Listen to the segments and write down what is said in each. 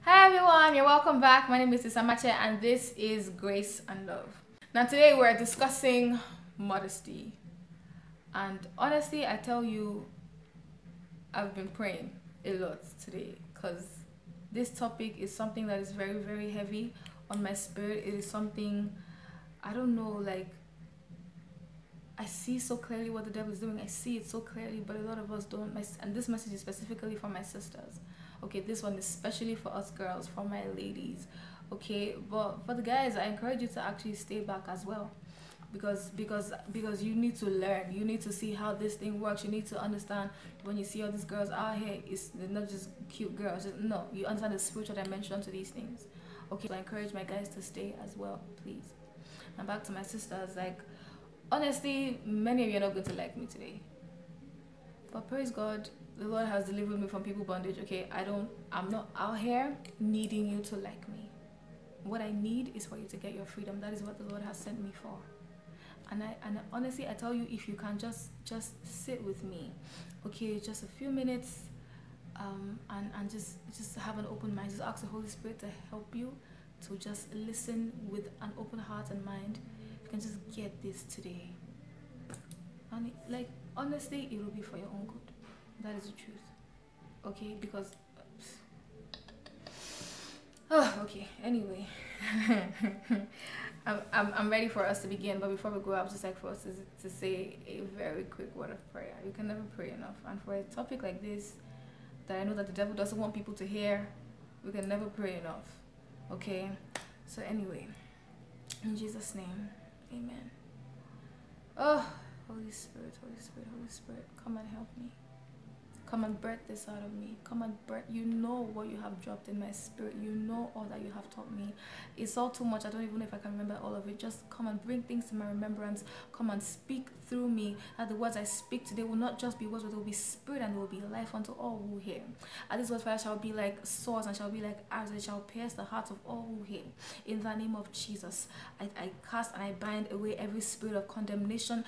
Hi everyone, you're welcome back. My name is Isamache and this is Grace and Love. Now today we're discussing modesty. And honestly, I tell you, I've been praying a lot today because this topic is something that is very, very heavy on my spirit. It is something, I don't know, like I see so clearly what the devil is doing. I see it so clearly, but a lot of us don't. And this message is specifically for my sisters. Okay, this one is especially for us girls, for my ladies. Okay, but for the guys, I encourage you to actually stay back as well, because you need to learn. You need to see how this thing works. You need to understand when you see all these girls out here. They're not just cute girls. No, you understand the spiritual dimension to these things. Okay, so I encourage my guys to stay as well, please. And back to my sisters, like honestly, many of you are not going to like me today. But praise God, the Lord has delivered me from people bondage. Okay, I'm not out here needing you to like me. What I need is for you to get your freedom. That is what the Lord has sent me for. And honestly, I tell you, if you can just sit with me, okay, just a few minutes, and just have an open mind. Just ask the Holy Spirit to help you to just listen with an open heart and mind. You can just get this today. And like honestly, it will be for your own good. That is the truth. Okay, because okay, anyway. I'm ready for us to begin, but before we go, I would just like for us to say a very quick word of prayer. You can never pray enough, and for a topic like this that I know that the devil doesn't want people to hear, we can never pray enough. Okay, so anyway, in Jesus' name, amen. Oh, Holy Spirit, Holy Spirit, Holy Spirit, come and help me. Come and birth this out of me. Come and birth. You know what you have dropped in my spirit. You know all that you have taught me. It's all too much. I don't even know if I can remember all of it. Just come and bring things to my remembrance. Come and speak through me. That the words I speak today will not just be words, but they will be spirit and they will be life unto all who hear. And this word fire shall be like swords and shall be like arrows. It shall pierce the hearts of all who hear. In the name of Jesus, I cast and I bind away every spirit of condemnation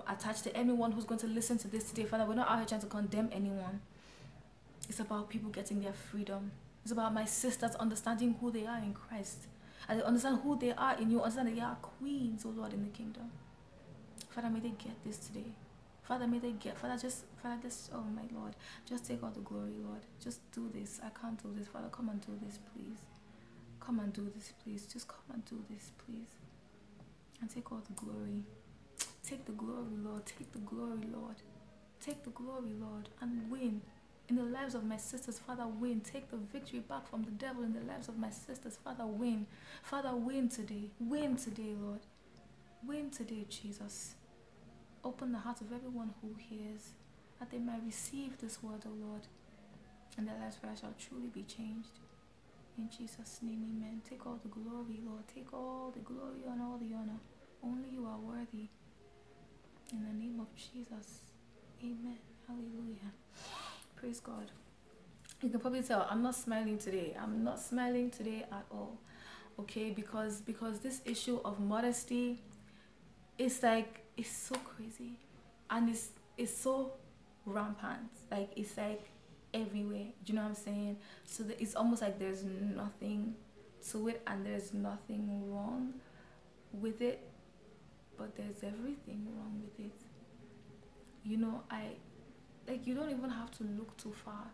attached to anyone who's going to listen to this today. Father, we're not out here trying to condemn anyone. It's about people getting their freedom. It's about my sisters understanding who they are in Christ. And they understand who they are in you. Understand that they are queens, oh Lord, in the kingdom. Father, may they get this today. Father, may they get, Father, oh my Lord, just take all the glory, Lord. Just do this. I can't do this. Father, come and do this, please. Come and do this, please. Just come and do this, please. And take all the glory. Take the glory, Lord. Take the glory, Lord. Take the glory, Lord, and win in the lives of my sisters. Father, win. Take the victory back from the devil in the lives of my sisters. Father, win. Father, win today. Win today, Lord. Win today, Jesus. Open the heart of everyone who hears, that they might receive this word, O Lord, and their lives shall truly be changed. In Jesus' name, amen. Take all the glory, Lord. Take all the glory and all the honor. Only you are worthy. In the name of Jesus. Amen. Hallelujah. Praise God. You can probably tell I'm not smiling today. I'm not smiling today at all. Okay, because this issue of modesty is like, it's so crazy. And it's so rampant. Like it's like everywhere. Do you know what I'm saying? So it's almost like there's nothing to it and there's nothing wrong with it, but there's everything wrong with it. You know, you don't even have to look too far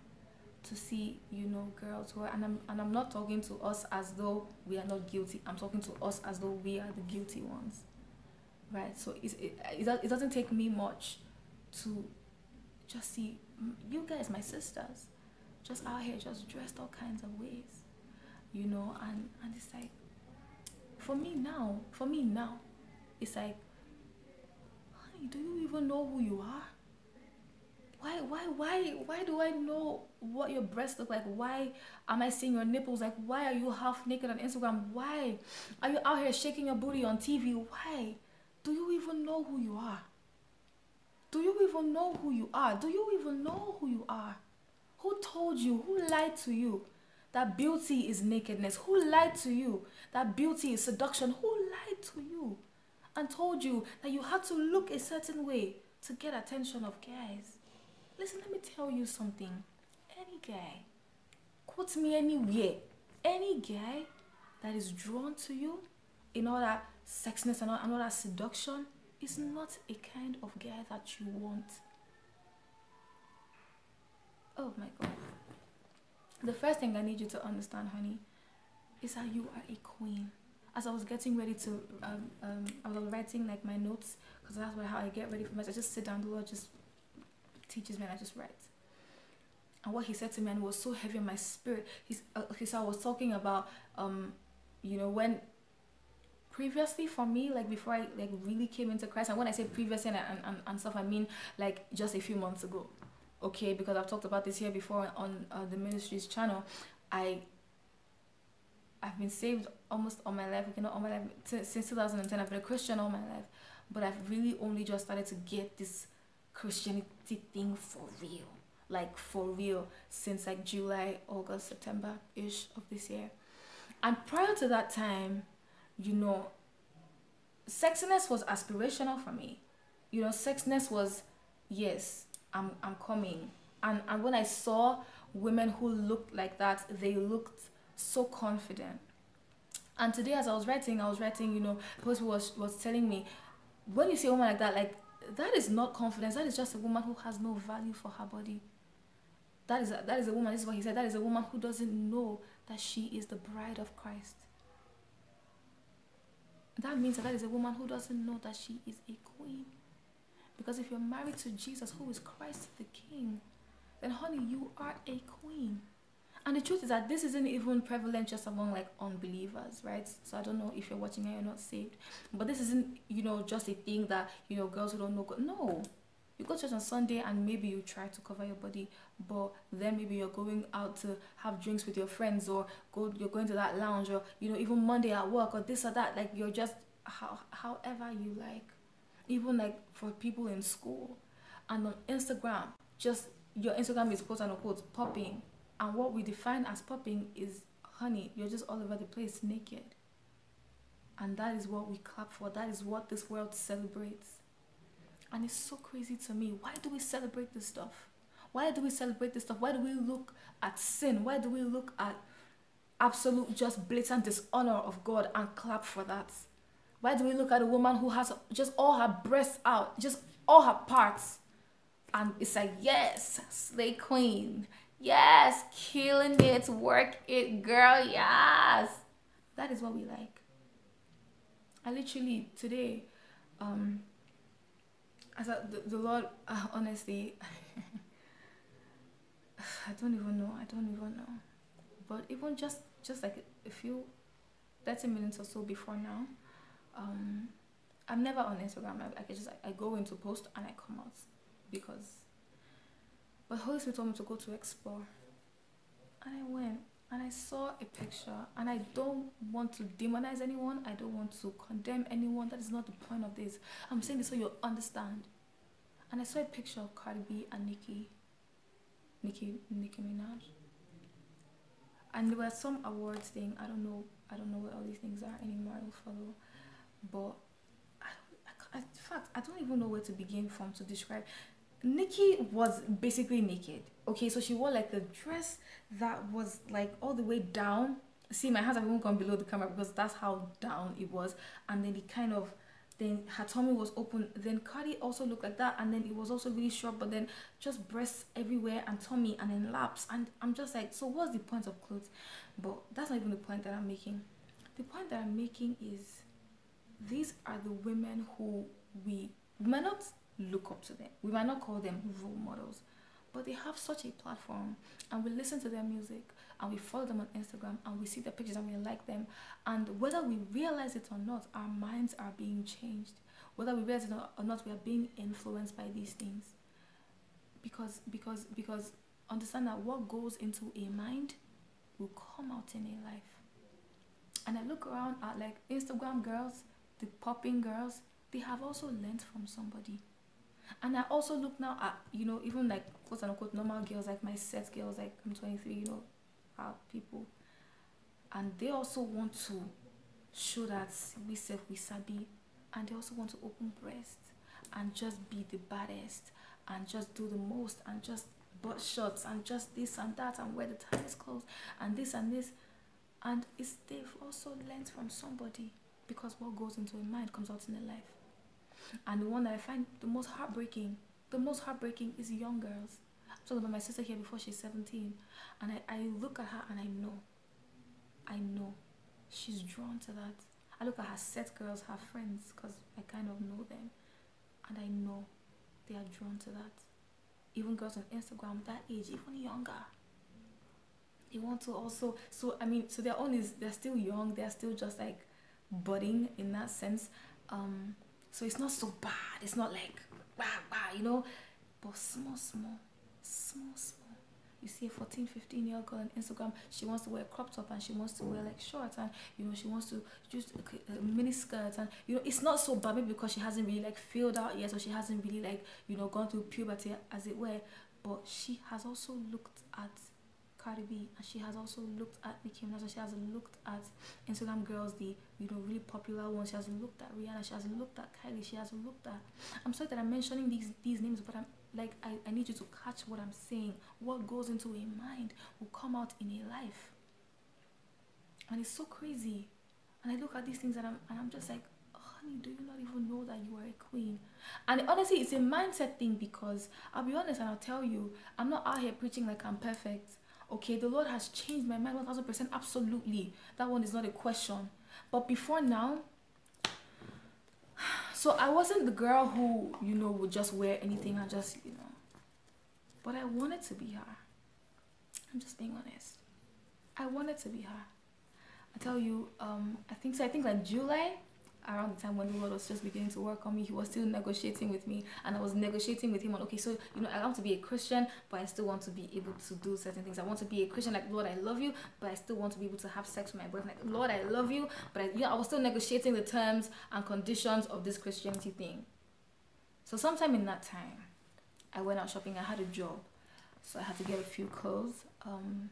to see, you know, girls who are, and I'm not talking to us as though we are not guilty. I'm talking to us as though we are the guilty ones, right? So it doesn't take me much to just see you guys, my sisters, just out here, just dressed all kinds of ways, you know, and it's like, for me now, it's like, honey, do you even know who you are? Why do I know what your breasts look like? Why am I seeing your nipples? Like, why are you half naked on Instagram? Why are you out here shaking your booty on TV? Why? Do you even know who you are? Do you even know who you are? Do you even know who you are? Who told you? Who lied to you that beauty is nakedness? Who lied to you that beauty is seduction? Who lied to you and told you that you had to look a certain way to get attention of guys? Listen, let me tell you something. Any guy, quote me anywhere, any guy that is drawn to you in all that sexiness and all that seduction is not a kind of guy that you want. Oh my God. The first thing I need you to understand, honey, is that you are a queen. As I was getting ready to, I was writing like my notes, because that's how I get ready for messages. I just sit down, the Lord just teaches me and I just write. And what he said to me, and it was so heavy in my spirit, so I was talking about, you know, when previously for me, like before I like really came into Christ, and when I say previously and stuff, I mean like just a few months ago, okay, because I've talked about this here before on the ministry's channel. I've been saved almost all my life, okay, not all my life, since 2010. I've been a Christian all my life, but I've really only just started to get this Christianity thing for real, like for real, since like July, August, September-ish of this year. And prior to that time, you know, sexiness was aspirational for me. You know, sexiness was, yes, I'm coming. And when I saw women who looked like that, they looked so confident. And today as I was writing, you know, the person was telling me, when you see a woman like that is not confidence. That is just a woman who has no value for her body. That is a woman, this is what he said, that is a woman who doesn't know that she is the bride of Christ. That means that is a woman who doesn't know that she is a queen. Because if you're married to Jesus, who is Christ the King, then honey, you are a queen. And the truth is that this isn't even prevalent just among like unbelievers, right? So I don't know if you're watching and you're not saved, but this isn't, you know, just a thing that, you know, girls who don't know God. No, you go to church on Sunday and maybe you try to cover your body, but then maybe you're going out to have drinks with your friends, or you're going to that lounge, or, you know, even Monday at work, or this or that. Like you're just however you like. Even like for people in school and on Instagram, just your Instagram is quote unquote popping. And what we define as popping is, honey, you're just all over the place naked. And that is what we clap for. That is what this world celebrates. And it's so crazy to me. Why do we celebrate this stuff? Why do we celebrate this stuff? Why do we look at sin? Why do we look at absolute just blatant dishonor of God and clap for that? Why do we look at a woman who has just all her breasts out, just all her parts, and it's like, yes, slay queen. Yes, killing it, work it, girl, yes. That is what we like. I literally, today, as the Lord, honestly, I don't even know. But even just like a few, 30 minutes or so before now, I'm never on Instagram. I go into post and I come out because. But Holy Spirit told me to go to explore. And I went and I saw a picture, and I don't want to demonize anyone. I don't want to condemn anyone. That is not the point of this. I'm saying this so you'll understand. And I saw a picture of Cardi B and Nicki Minaj. And there were some awards thing. I don't know what all these things are anymore. I will follow. But in fact, I don't even know where to begin from to describe. Nicki was basically naked. Okay, so she wore like a dress that was like all the way down. See, my hands have even gone below the camera because that's how down it was. And then then her tummy was open. Then Cardi also looked like that, and then it was also really short, but then just breasts everywhere and tummy and then laps. And I'm just like, so what's the point of clothes? But that's not even the point that I'm making. The point that I'm making is these are the women who we might not look up to them. We might not call them role models, but they have such a platform, and we listen to their music and we follow them on Instagram and we see their pictures and we like them, and whether we realize it or not, our minds are being changed. Whether we realize it or not, we are being influenced by these things, because understand that what goes into a mind will come out in a life. And I look around at like Instagram girls, the popping girls, they have also learned from somebody. And I also look now at, you know, even like quote unquote normal girls, like my set girls, like I'm 23, you know, people, and they also want to show that we sabi, and they also want to open breasts and just be the baddest and just do the most and just butt shots and just this and that and wear the tightest clothes and this and this. And it's they've also learned from somebody, because what goes into a mind comes out in a life. And the one that I find the most heartbreaking is young girls. I'm talking about my sister here before she's 17. And I look at her and I know she's drawn to that. I look at her set girls, her friends, because I kind of know them. And I know they are drawn to that. Even girls on Instagram, that age, even younger. They want to also, so I mean, so their own is, they're still young, they're still just like budding in that sense. So it's not so bad, it's not like you know, but small. You see a 14, 15-year-old girl on Instagram, she wants to wear a crop top and she wants to wear like shorts, and you know, she wants to just mini skirts, and you know, it's not so bad, maybe because she hasn't really like filled out yet, or she hasn't really like, you know, gone through puberty as it were. But she has also looked at Cardi B, and she has also looked at Nicki Minaj, and she has looked at Instagram girls, the, you know, really popular ones. She has looked at Rihanna, she has looked at Kylie, she has looked at, I'm sorry that I'm mentioning these names, but I'm like, I need you to catch what I'm saying. What goes into a mind will come out in a life. And it's so crazy. And I look at these things and I'm just like, honey, do you not even know that you are a queen? And honestly, it's a mindset thing, because I'll be honest and I'll tell you, I'm not out here preaching like I'm perfect. Okay, the Lord has changed my mind 1000%, absolutely. That one is not a question. But before now, so I wasn't the girl who, you know, would just wear anything and just, you know. But I wanted to be her. I'm just being honest. I wanted to be her. I tell you, I think like July, around the time when the Lord was just beginning to work on me, he was still negotiating with me, and I was negotiating with him on, okay, so, you know, I want to be a Christian, but I still want to be able to do certain things. I want to be a Christian, like, Lord, I love you, but I still want to be able to have sex with my boyfriend. Like, Lord, I love you, but I was still negotiating the terms and conditions of this Christianity thing. So sometime in that time, I went out shopping. I had a job, so I had to get a few clothes, and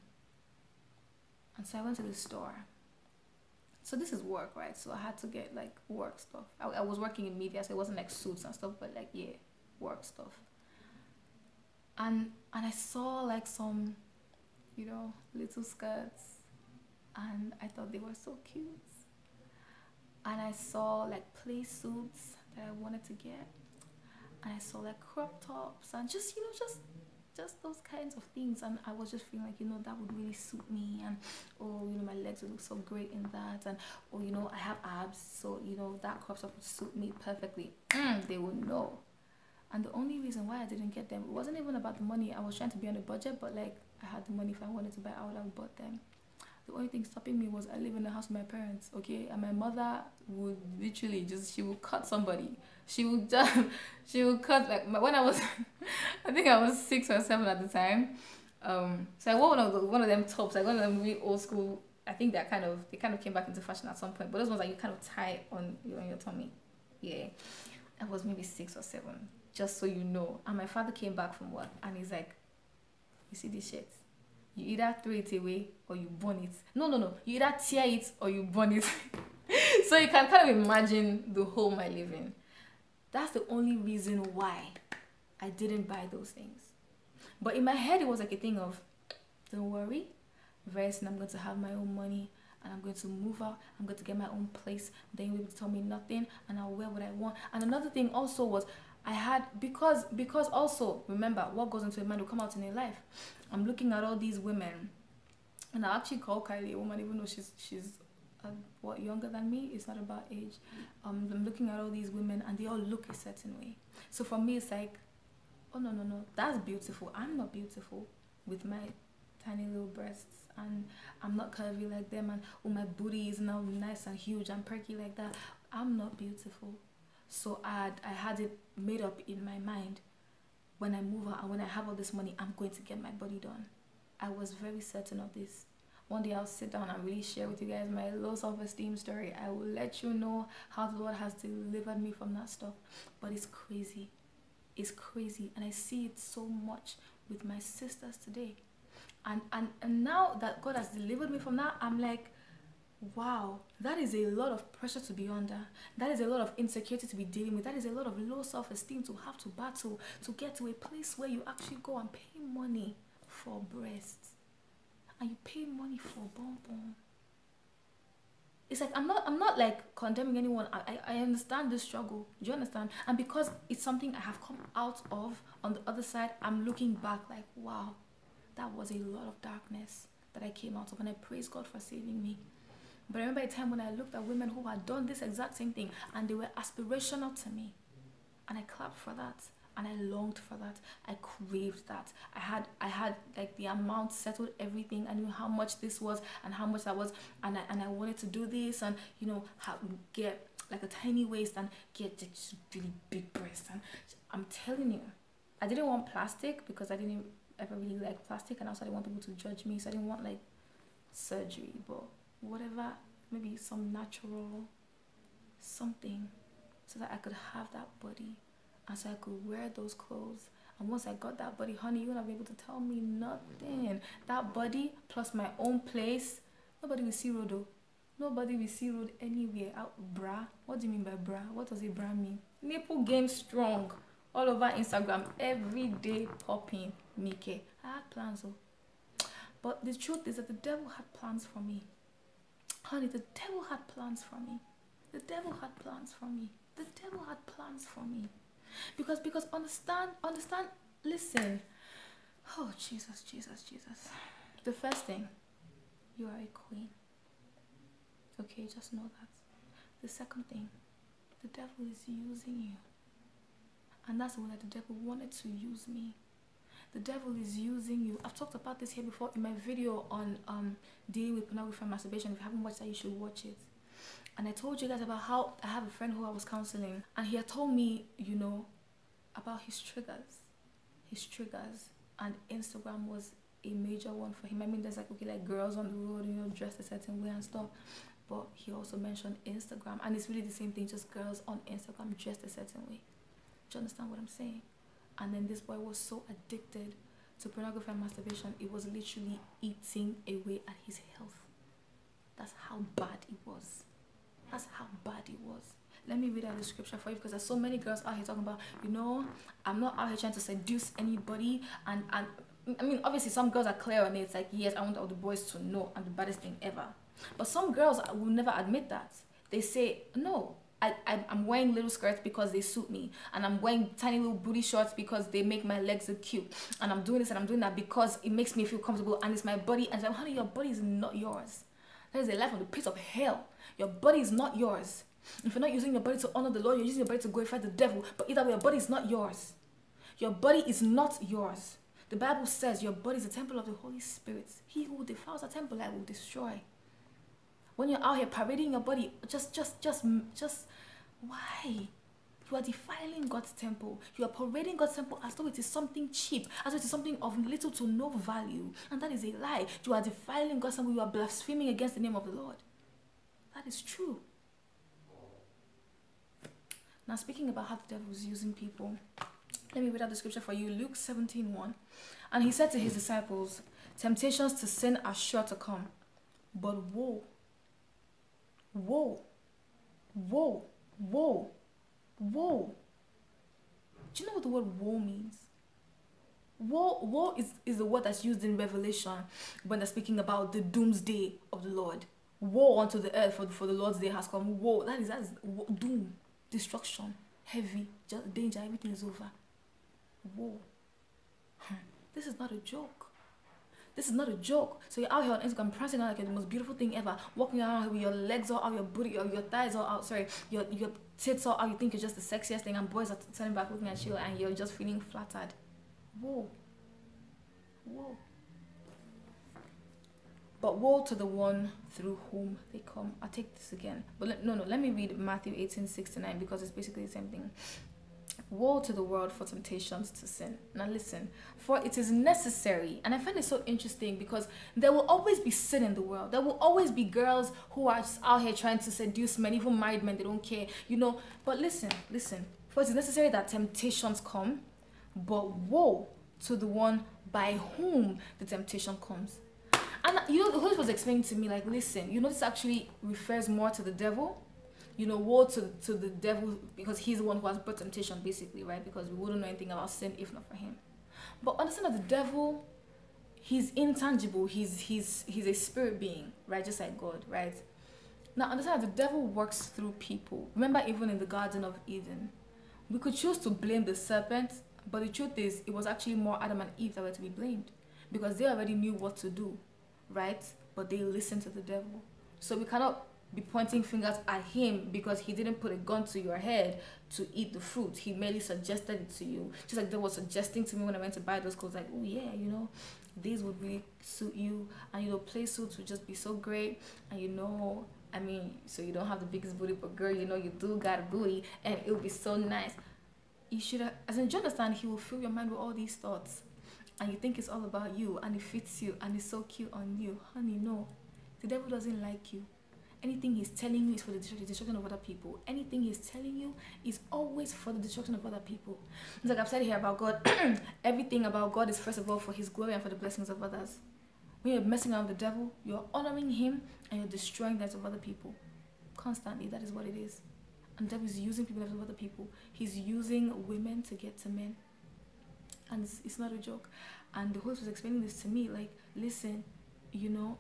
so I went to the store. So this is work, right? So I had to get like work stuff. I was working in media, so it wasn't like suits and stuff, but like, yeah, work stuff. And I saw like some, you know, little skirts, and I thought they were so cute. And I saw like play suits that I wanted to get, and I saw like crop tops, and just, you know, just those kinds of things. And I was just feeling like, you know, that would really suit me, and oh, you know, my legs would look so great in that, and oh, you know, I have abs, so, you know, that crop top would suit me perfectly. They would know. And the only reason why I didn't get them, it wasn't even about the money. I was trying to be on a budget, but like, I had the money. If I wanted to buy, I would have bought them. The only thing stopping me was I live in the house with my parents, okay? And my mother would literally just, she would cut somebody. She would just, she would cut, like, when I was, I think I was 6 or 7 at the time. So I wore one of them tops, like one of them really old school. I think they kind of came back into fashion at some point. But those ones that you kind of tie on your tummy. Yeah. I was maybe 6 or 7, just so you know. And my father came back from work, and he's like, you see this shirt? You either throw it away or you burn it. No. You either tear it or you burn it. So you can kind of imagine the home I live in. That's the only reason why I didn't buy those things. But in my head, it was like a thing of, don't worry, very soon I'm going to have my own money, and I'm going to move out. I'm going to get my own place. Then you'll be able to tell me nothing, and I'll wear what I want. And another thing also was, I had, because also, remember, what goes into a man will come out in a life. I'm looking at all these women, and I actually call Kylie a woman, even though she's what, younger than me. It's not about age. I'm looking at all these women, and they all look a certain way. So for me, it's like, oh no, that's beautiful. I'm not beautiful with my tiny little breasts, and I'm not curvy like them, and oh, my booty is now nice and huge and perky like that. I'm not beautiful. So I had it made up in my mind, when I move out and when I have all this money, I'm going to get my body done. I was very certain of this. One day I'll sit down and really share with you guys my low self-esteem story. I will let you know how the Lord has delivered me from that stuff. But it's crazy. It's crazy. And I see it so much with my sisters today. And now that God has delivered me from that, I'm like, wow, that is a lot of pressure to be under. That is a lot of insecurity to be dealing with. That is a lot of low self-esteem to have to battle to get to a place where you actually go and pay money for breasts, and you pay money for bonbon, It's like I'm not like condemning anyone. I understand this struggle. Do you understand? And because it's something I have come out of, on the other side, I'm looking back like, wow, that was a lot of darkness that I came out of, and I praise God for saving me. But I remember a time when I looked at women who had done this exact same thing, and they were aspirational to me, and I clapped for that, and I longed for that. I craved that. I had like the amount settled everything. I knew how much this was and how much that was, and I wanted to do this, and you know, get like a tiny waist and get just really big breasts. And I'm telling you, I didn't want plastic because I didn't ever really like plastic, and also I didn't want people to judge me, so I didn't want like surgery, but whatever, maybe some natural something, so that I could have that body, and so I could wear those clothes. And once I got that body, honey, you won't be able to tell me nothing. That body plus my own place, nobody will see road though. Nobody will see road anywhere. Out bra. What do you mean by bra? What does a bra mean? Nipple game strong. All over Instagram, every day popping. Mike. I had plans though. But the truth is that the devil had plans for me. Honey, the devil had plans for me. The devil had plans for me. The devil had plans for me. Because understand, listen. Oh, Jesus. The first thing, you are a queen. Okay, just know that. The second thing, the devil is using you. And that's the way that the devil wanted to use me. The devil is using you. I've talked about this here before in my video on dealing with pornography and masturbation. If you haven't watched that, you should watch it. And I told you guys about how I have a friend who I was counseling, and he had told me, you know, about his triggers. And Instagram was a major one for him. I mean, there's like, okay, like girls on the road, you know, dressed a certain way and stuff. But he also mentioned Instagram, and it's really the same thing, just girls on Instagram dressed a certain way. Do you understand what I'm saying? And then this boy was so addicted to pornography and masturbation, it was literally eating away at his health. That's how bad it was. That's how bad it was. Let me read out the scripture for you, because there's so many girls out here talking about, you know, I'm not out here trying to seduce anybody. And I mean, obviously some girls are clear on it. It's like, yes, I want all the boys to know I'm the baddest thing ever. But some girls will never admit that. They say, no, I'm wearing little skirts because they suit me, and I'm wearing tiny little booty shorts because they make my legs look cute, and I'm doing this and I'm doing that because it makes me feel comfortable, and it's my body. And I'm, honey, your body is not yours. That is a life of the pit of hell. Your body is not yours. If you're not using your body to honor the Lord, you're using your body to glorify the devil. But either way, your body is not yours. Your body is not yours. The Bible says your body is a temple of the Holy Spirit. He who defiles a temple, I will destroy. When you're out here parading your body, just why? You are defiling God's temple. You are parading God's temple as though it is something cheap, as though it is something of little to no value. And that is a lie. You are defiling God's temple. You are blaspheming against the name of the Lord. That is true. Now, speaking about how the devil is using people, let me read out the scripture for you. Luke 17:1. And he said to his disciples, temptations to sin are sure to come, but woe. Do you know what the word woe means? Woe is the word that's used in Revelation when they're speaking about the doomsday of the Lord. Woe unto the earth, for the Lord's day has come. Woe, that is doom, destruction, heavy, just danger, everything is over. Woe. This is not a joke. This is not a joke. So you're out here on Instagram prancing around like you're the most beautiful thing ever, walking around with your legs all out, your booty, or your thighs all out, your tits all out. You think you're just the sexiest thing, and boys are turning back looking at you, and you're just feeling flattered. Whoa. But woe to the one through whom they come. I'll take this again. But let me read Matthew 18:6-9, because it's basically the same thing. Woe to the world for temptations to sin. Now listen, for it is necessary, and I find it so interesting because there will always be sin in the world. There will always be girls who are just out here trying to seduce men, even married men, they don't care, you know. But listen, for it is necessary that temptations come, but woe to the one by whom the temptation comes. And you know, the Holy Spirit was explaining to me, like, listen, you know, this actually refers more to the devil. You know, woe to the devil, because he's the one who has brought temptation, basically, right? Because we wouldn't know anything about sin if not for him. But understand that the devil, he's intangible. He's a spirit being, right? Just like God, right? Now understand that the devil works through people. Remember, even in the Garden of Eden, we could choose to blame the serpent, but the truth is, it was actually more Adam and Eve that were to be blamed, because they already knew what to do, right? But they listened to the devil. So we cannot be pointing fingers at him because he didn't put a gun to your head to eat the fruit. He merely suggested it to you. Just like they were suggesting to me when I went to buy those clothes, like, oh yeah, you know, these would really suit you, and you know, play suits would just be so great, and you know, I mean, so you don't have the biggest booty, but girl, you know, you do got a booty, and it would be so nice. You should have, as in, do you understand? He will fill your mind with all these thoughts, and you think it's all about you, and it fits you, and it's so cute on you. Honey, no. The devil doesn't like you. Anything he's telling you is for the destruction of other people. Anything he's telling you is always for the destruction of other people. It's like I've said here about God. Everything about God is first of all for his glory and for the blessings of others. When you're messing around with the devil, you're honoring him and you're destroying the lives of other people. Constantly, that is what it is. And the devil is using people of other people. He's using women to get to men. And it's not a joke. And the host was explaining this to me, like, listen, you know,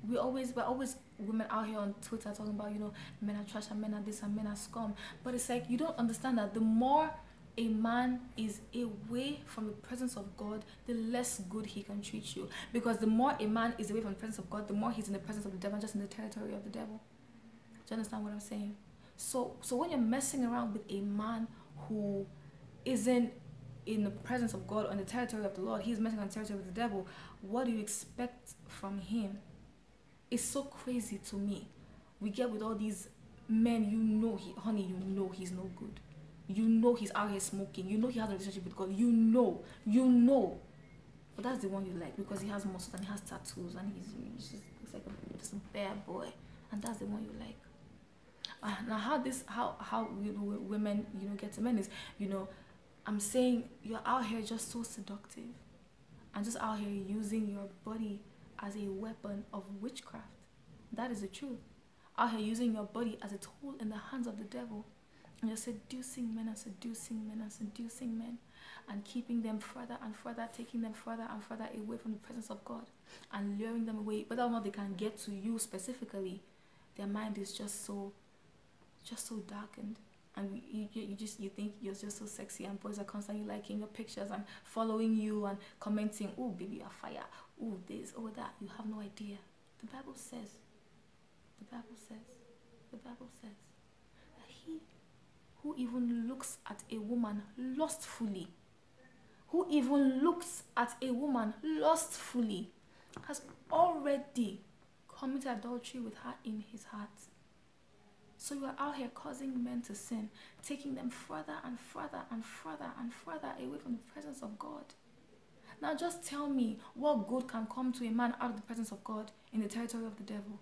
we're always women out here on Twitter talking about, you know, men are trash and men are this and men are scum. But it's like, you don't understand that the more a man is away from the presence of God, the less good he can treat you. Because the more a man is away from the presence of God, the more he's in the presence of the devil, just in the territory of the devil. Do you understand what I'm saying? So when you're messing around with a man who isn't in the presence of God or in the territory of the Lord, he's messing on the territory of the devil, what do you expect from him? It's so crazy to me. We get with all these men, you know, honey, you know he's no good. You know he's out here smoking. You know he has a relationship with God. You know. But that's the one you like because he has muscles and he has tattoos and he's like just a bad boy. And that's the one you like. Now how you know, women, you know, get to men is, you know, I'm saying you're out here just so seductive. And just out here using your body as a weapon of witchcraft. That is the truth. Out here using your body as a tool in the hands of the devil. And you're seducing men and seducing men and seducing men. And keeping them further and further, taking them further and further away from the presence of God. And luring them away. Whether or not they can get to you specifically, their mind is just so darkened. And you think you're just so sexy, and boys are constantly liking your pictures and following you and commenting, oh baby, you're fire, oh this, oh that. You have no idea. The Bible says that he who even looks at a woman lustfully, has already committed adultery with her in his heart. So you are out here causing men to sin, taking them further and further and further and further away from the presence of God. Now just tell me what good can come to a man out of the presence of God in the territory of the devil.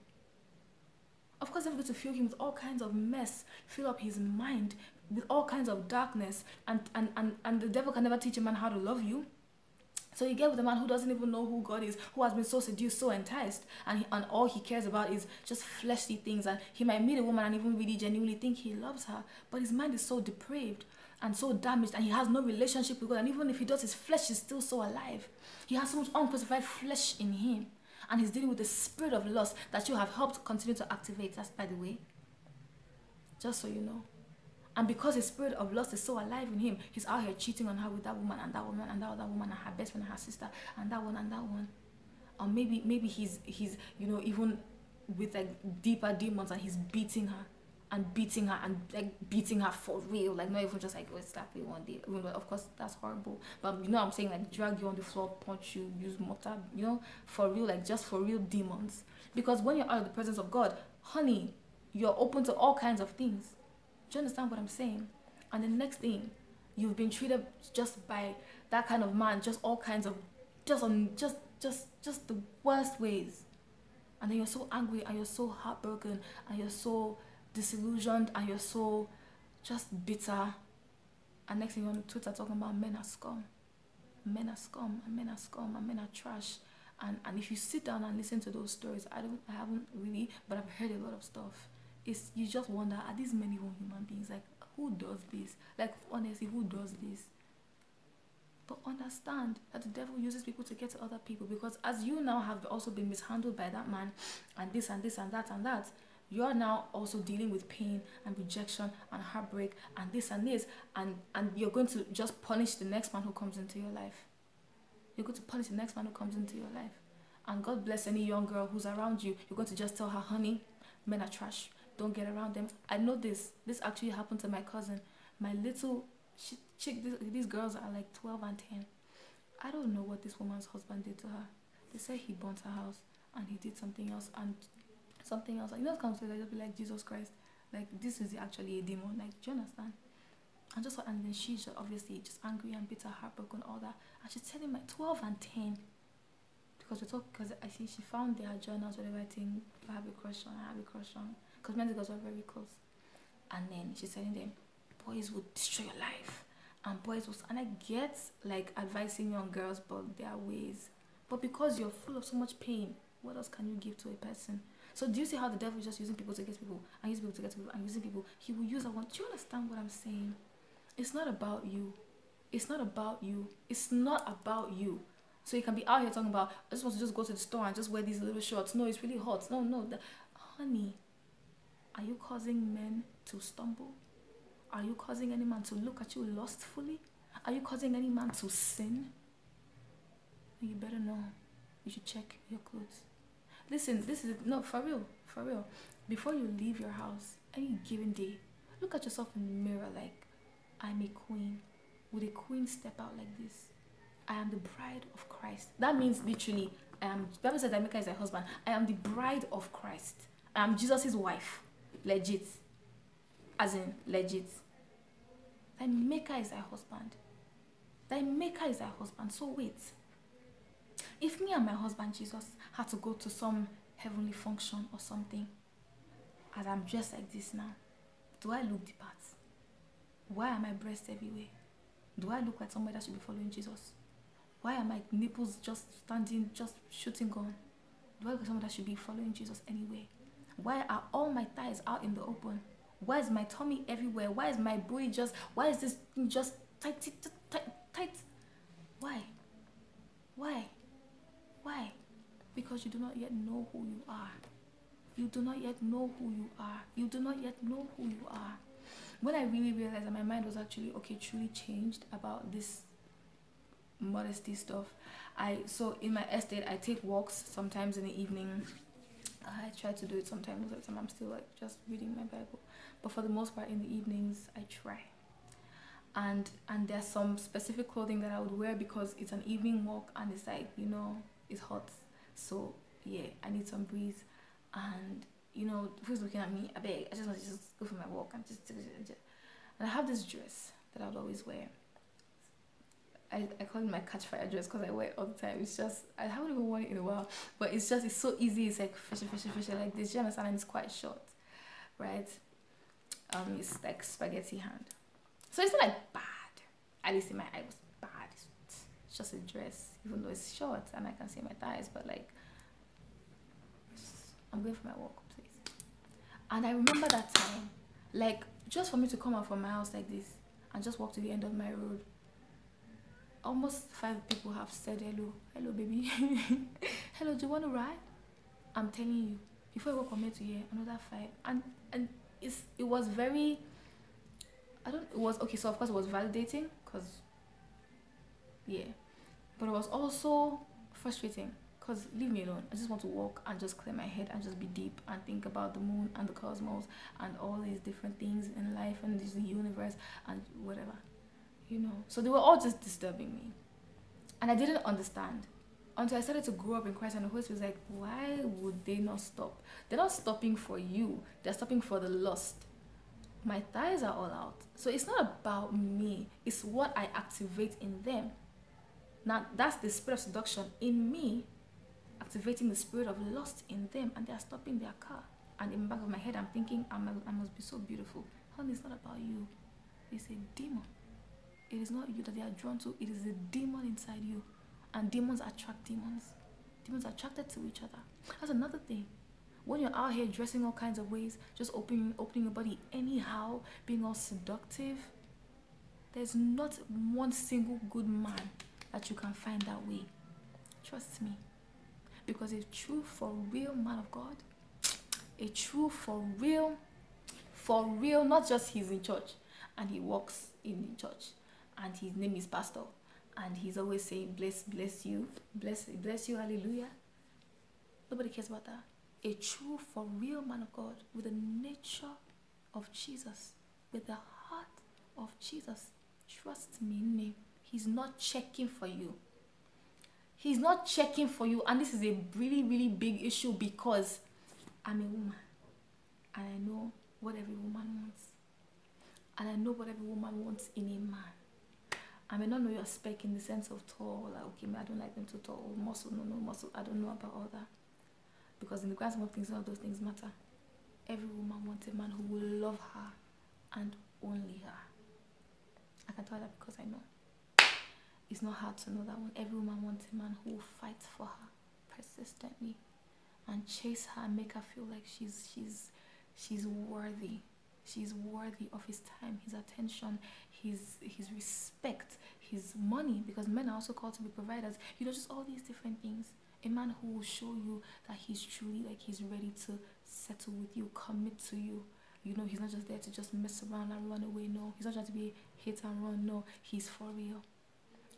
Of course, they're going to fill him with all kinds of mess, fill up his mind with all kinds of darkness, and the devil can never teach a man how to love you. So you get with a man who doesn't even know who God is, who has been so seduced, so enticed, and all he cares about is just fleshly things. And he might meet a woman and even really genuinely think he loves her, but his mind is so depraved and so damaged, and he has no relationship with God. And even if he does, his flesh is still so alive. He has so much uncrucified flesh in him, and he's dealing with the spirit of lust that you have helped continue to activate. That's, by the way, just so you know. And because his spirit of lust is so alive in him, he's out here cheating on her with that woman and that woman and that other woman and her best friend and her sister and that one and that one. Or maybe he's you know, even with like deeper demons, and he's beating her and like beating her for real, like not even just like, oh, slap you one day. Even though of course that's horrible, but you know what I'm saying, like drag you on the floor, punch you, use mortar, you know, for real, like just for real demons. Because when you're out of the presence of God, honey, you're open to all kinds of things. Do you understand what I'm saying? And the next thing, you've been treated just by that kind of man, just all kinds of, just the worst ways. And then you're so angry and you're so heartbroken and you're so disillusioned and you're so just bitter. And next thing you're on Twitter talking about men are scum. Men are scum and men are scum and men are trash. And if you sit down and listen to those stories, I haven't really, but I've heard a lot of stuff. You just wonder, are these men even human beings? Like, who does this? Like, honestly, who does this? But understand that the devil uses people to get to other people, because as you now have also been mishandled by that man, and this and this and that and that, you are now also dealing with pain and rejection and heartbreak and this, and you're going to just punish the next man who comes into your life. You're going to punish the next man who comes into your life. And God bless any young girl who's around you. You're going to just tell her, honey, men are trash. Don't get around them. I know this. This actually happened to my cousin. My little chick, these girls are like 12 and 10. I don't know what this woman's husband did to her. They say he burnt her house and he did something else and something else. Like, you know, comes to like, just be like, Jesus Christ. Like, this is actually a demon. Like, do you understand? And then she's just obviously just angry and bitter, heartbroken, all that. And she's telling my 12 and 10. Because I see she found their journals, whatever thing. I have a crush on. Because men and girls were very close. And then she's telling them, boys will destroy your life. And I get like advising young girls about their ways. But because you're full of so much pain, what else can you give to a person? So do you see how the devil is just using people to get people, and using people to get people, and using people? He will use that one. Do you understand what I'm saying? It's not about you. It's not about you. It's not about you. So you can be out here talking about, I just want to just go to the store and just wear these little shorts. No, it's really hot. No. Honey, are you causing men to stumble? Are you causing any man to look at you lustfully? Are you causing any man to sin? You better know. You should check your clothes. Listen, no, for real. Before you leave your house, any given day, look at yourself in the mirror like, I'm a queen. Would a queen step out like this? I am the bride of Christ. That means literally, the Bible says that Mecca is her husband. I am the bride of Christ. I am Jesus' wife. Legit. As in, legit. Thy Maker is thy husband. Thy Maker is thy husband. So wait. If me and my husband Jesus had to go to some heavenly function or something, as I'm dressed like this now, do I look the part? Why are my breasts everywhere? Do I look like somebody that should be following Jesus? Why are my nipples just standing, just shooting gun? Do I look like somebody that should be following Jesus anyway? Why are all my thighs out in the open? Why is my tummy everywhere? Why is my booty why is this thing just tight? Why? Because you do not yet know who you are. You do not yet know who you are. You do not yet know who you are. When I really realized that my mind was actually, truly changed about this modesty stuff. So in my estate, I take walks sometimes in the evening. I try to do it sometimes. Most of the time I'm still like just reading my Bible. But for the most part in the evenings, I try. And there's some specific clothing that I would wear because it's an evening walk and it's like, it's hot. So yeah, I need some breeze. And who's looking at me? I just want to just go for my walk and and I have this dress that I would always wear. I call it my catch fire dress because I wear it all the time. It's just, I haven't even worn it in a while, but it's so easy. It's like fishy like this. You understand? And it's quite short, right? It's like spaghetti hand, so it's not like bad. At least in my eye, it was bad. It's just a dress, even though it's short and I can see my thighs. But like, I'm going for my walk, please. And I remember that time, like just for me to come out from my house like this and just walk to the end of my road. Almost 5 people have said hello baby. Hello, do you want to ride? I'm telling you, before I walk from here to here, another 5. And it was very, so of course it was validating, because yeah, but it was also frustrating, because leave me alone. I just want to walk and just clear my head and just be deep and think about the moon and the cosmos and all these different things in life and the universe and whatever. So they were all just disturbing me, and I didn't understand until I started to grow up in Christ. And the Holy Spirit was like, why would they not stop? They're not stopping for you, they're stopping for the lust. My thighs are all out, so it's not about me, it's what I activate in them. Now that's the spirit of seduction in me activating the spirit of lust in them, and they're stopping their car. And in the back of my head I'm thinking, I must be so beautiful. Honey, it's not about you, it's a demon. It is not you that they are drawn to. It is a demon inside you. And demons attract demons. Demons are attracted to each other. That's another thing. When you're out here dressing all kinds of ways, just opening your body anyhow, being all seductive, There's not one single good man that you can find that way. Trust me. Because a true for real man of God, a true for real, not just he's in church and he walks in the church and his name is pastor and he's always saying bless you, hallelujah. Nobody cares about that. A true for real man of God with the nature of Jesus, with the heart of Jesus. Trust me, he's not checking for you. He's not checking for you. And this is a really, really big issue because I'm a woman. And I know what every woman wants. And I know what every woman wants in a man. I may not know your spec in the sense of tall. Like, okay, I don't like them too tall. Muscle, no muscle. I don't know about all that. Because in the grand scheme of things, none of those things matter. Every woman wants a man who will love her and only her. I can tell that because I know. It's not hard to know that one. Every woman wants a man who will fight for her persistently and chase her and make her feel like she's worthy. She's worthy of his time, his attention, his respect, his money, because men are also called to be providers. You know, just all these different things. A man who will show you that he's truly, like, he's ready to settle with you, commit to you. You know, he's not just there to just mess around and run away. No, he's not trying to be hit and run. No, he's for real.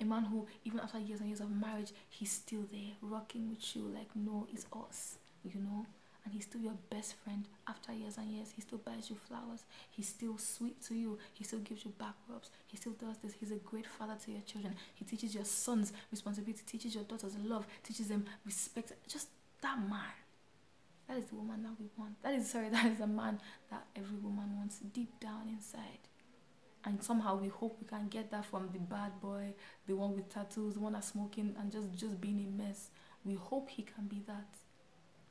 A man who, even after years and years of marriage, he's still there, rocking with you, like, no, it's us, you know. And he's still your best friend after years and years. He still buys you flowers. He's still sweet to you. He still gives you back rubs. He still does this. He's a great father to your children. He teaches your sons responsibility, teaches your daughters love, teaches them respect. Just that man. That is the woman that we want. That is the man that every woman wants deep down inside. And somehow we hope we can get that from the bad boy, the one with tattoos, the one that's smoking and just being a mess. We hope he can be that.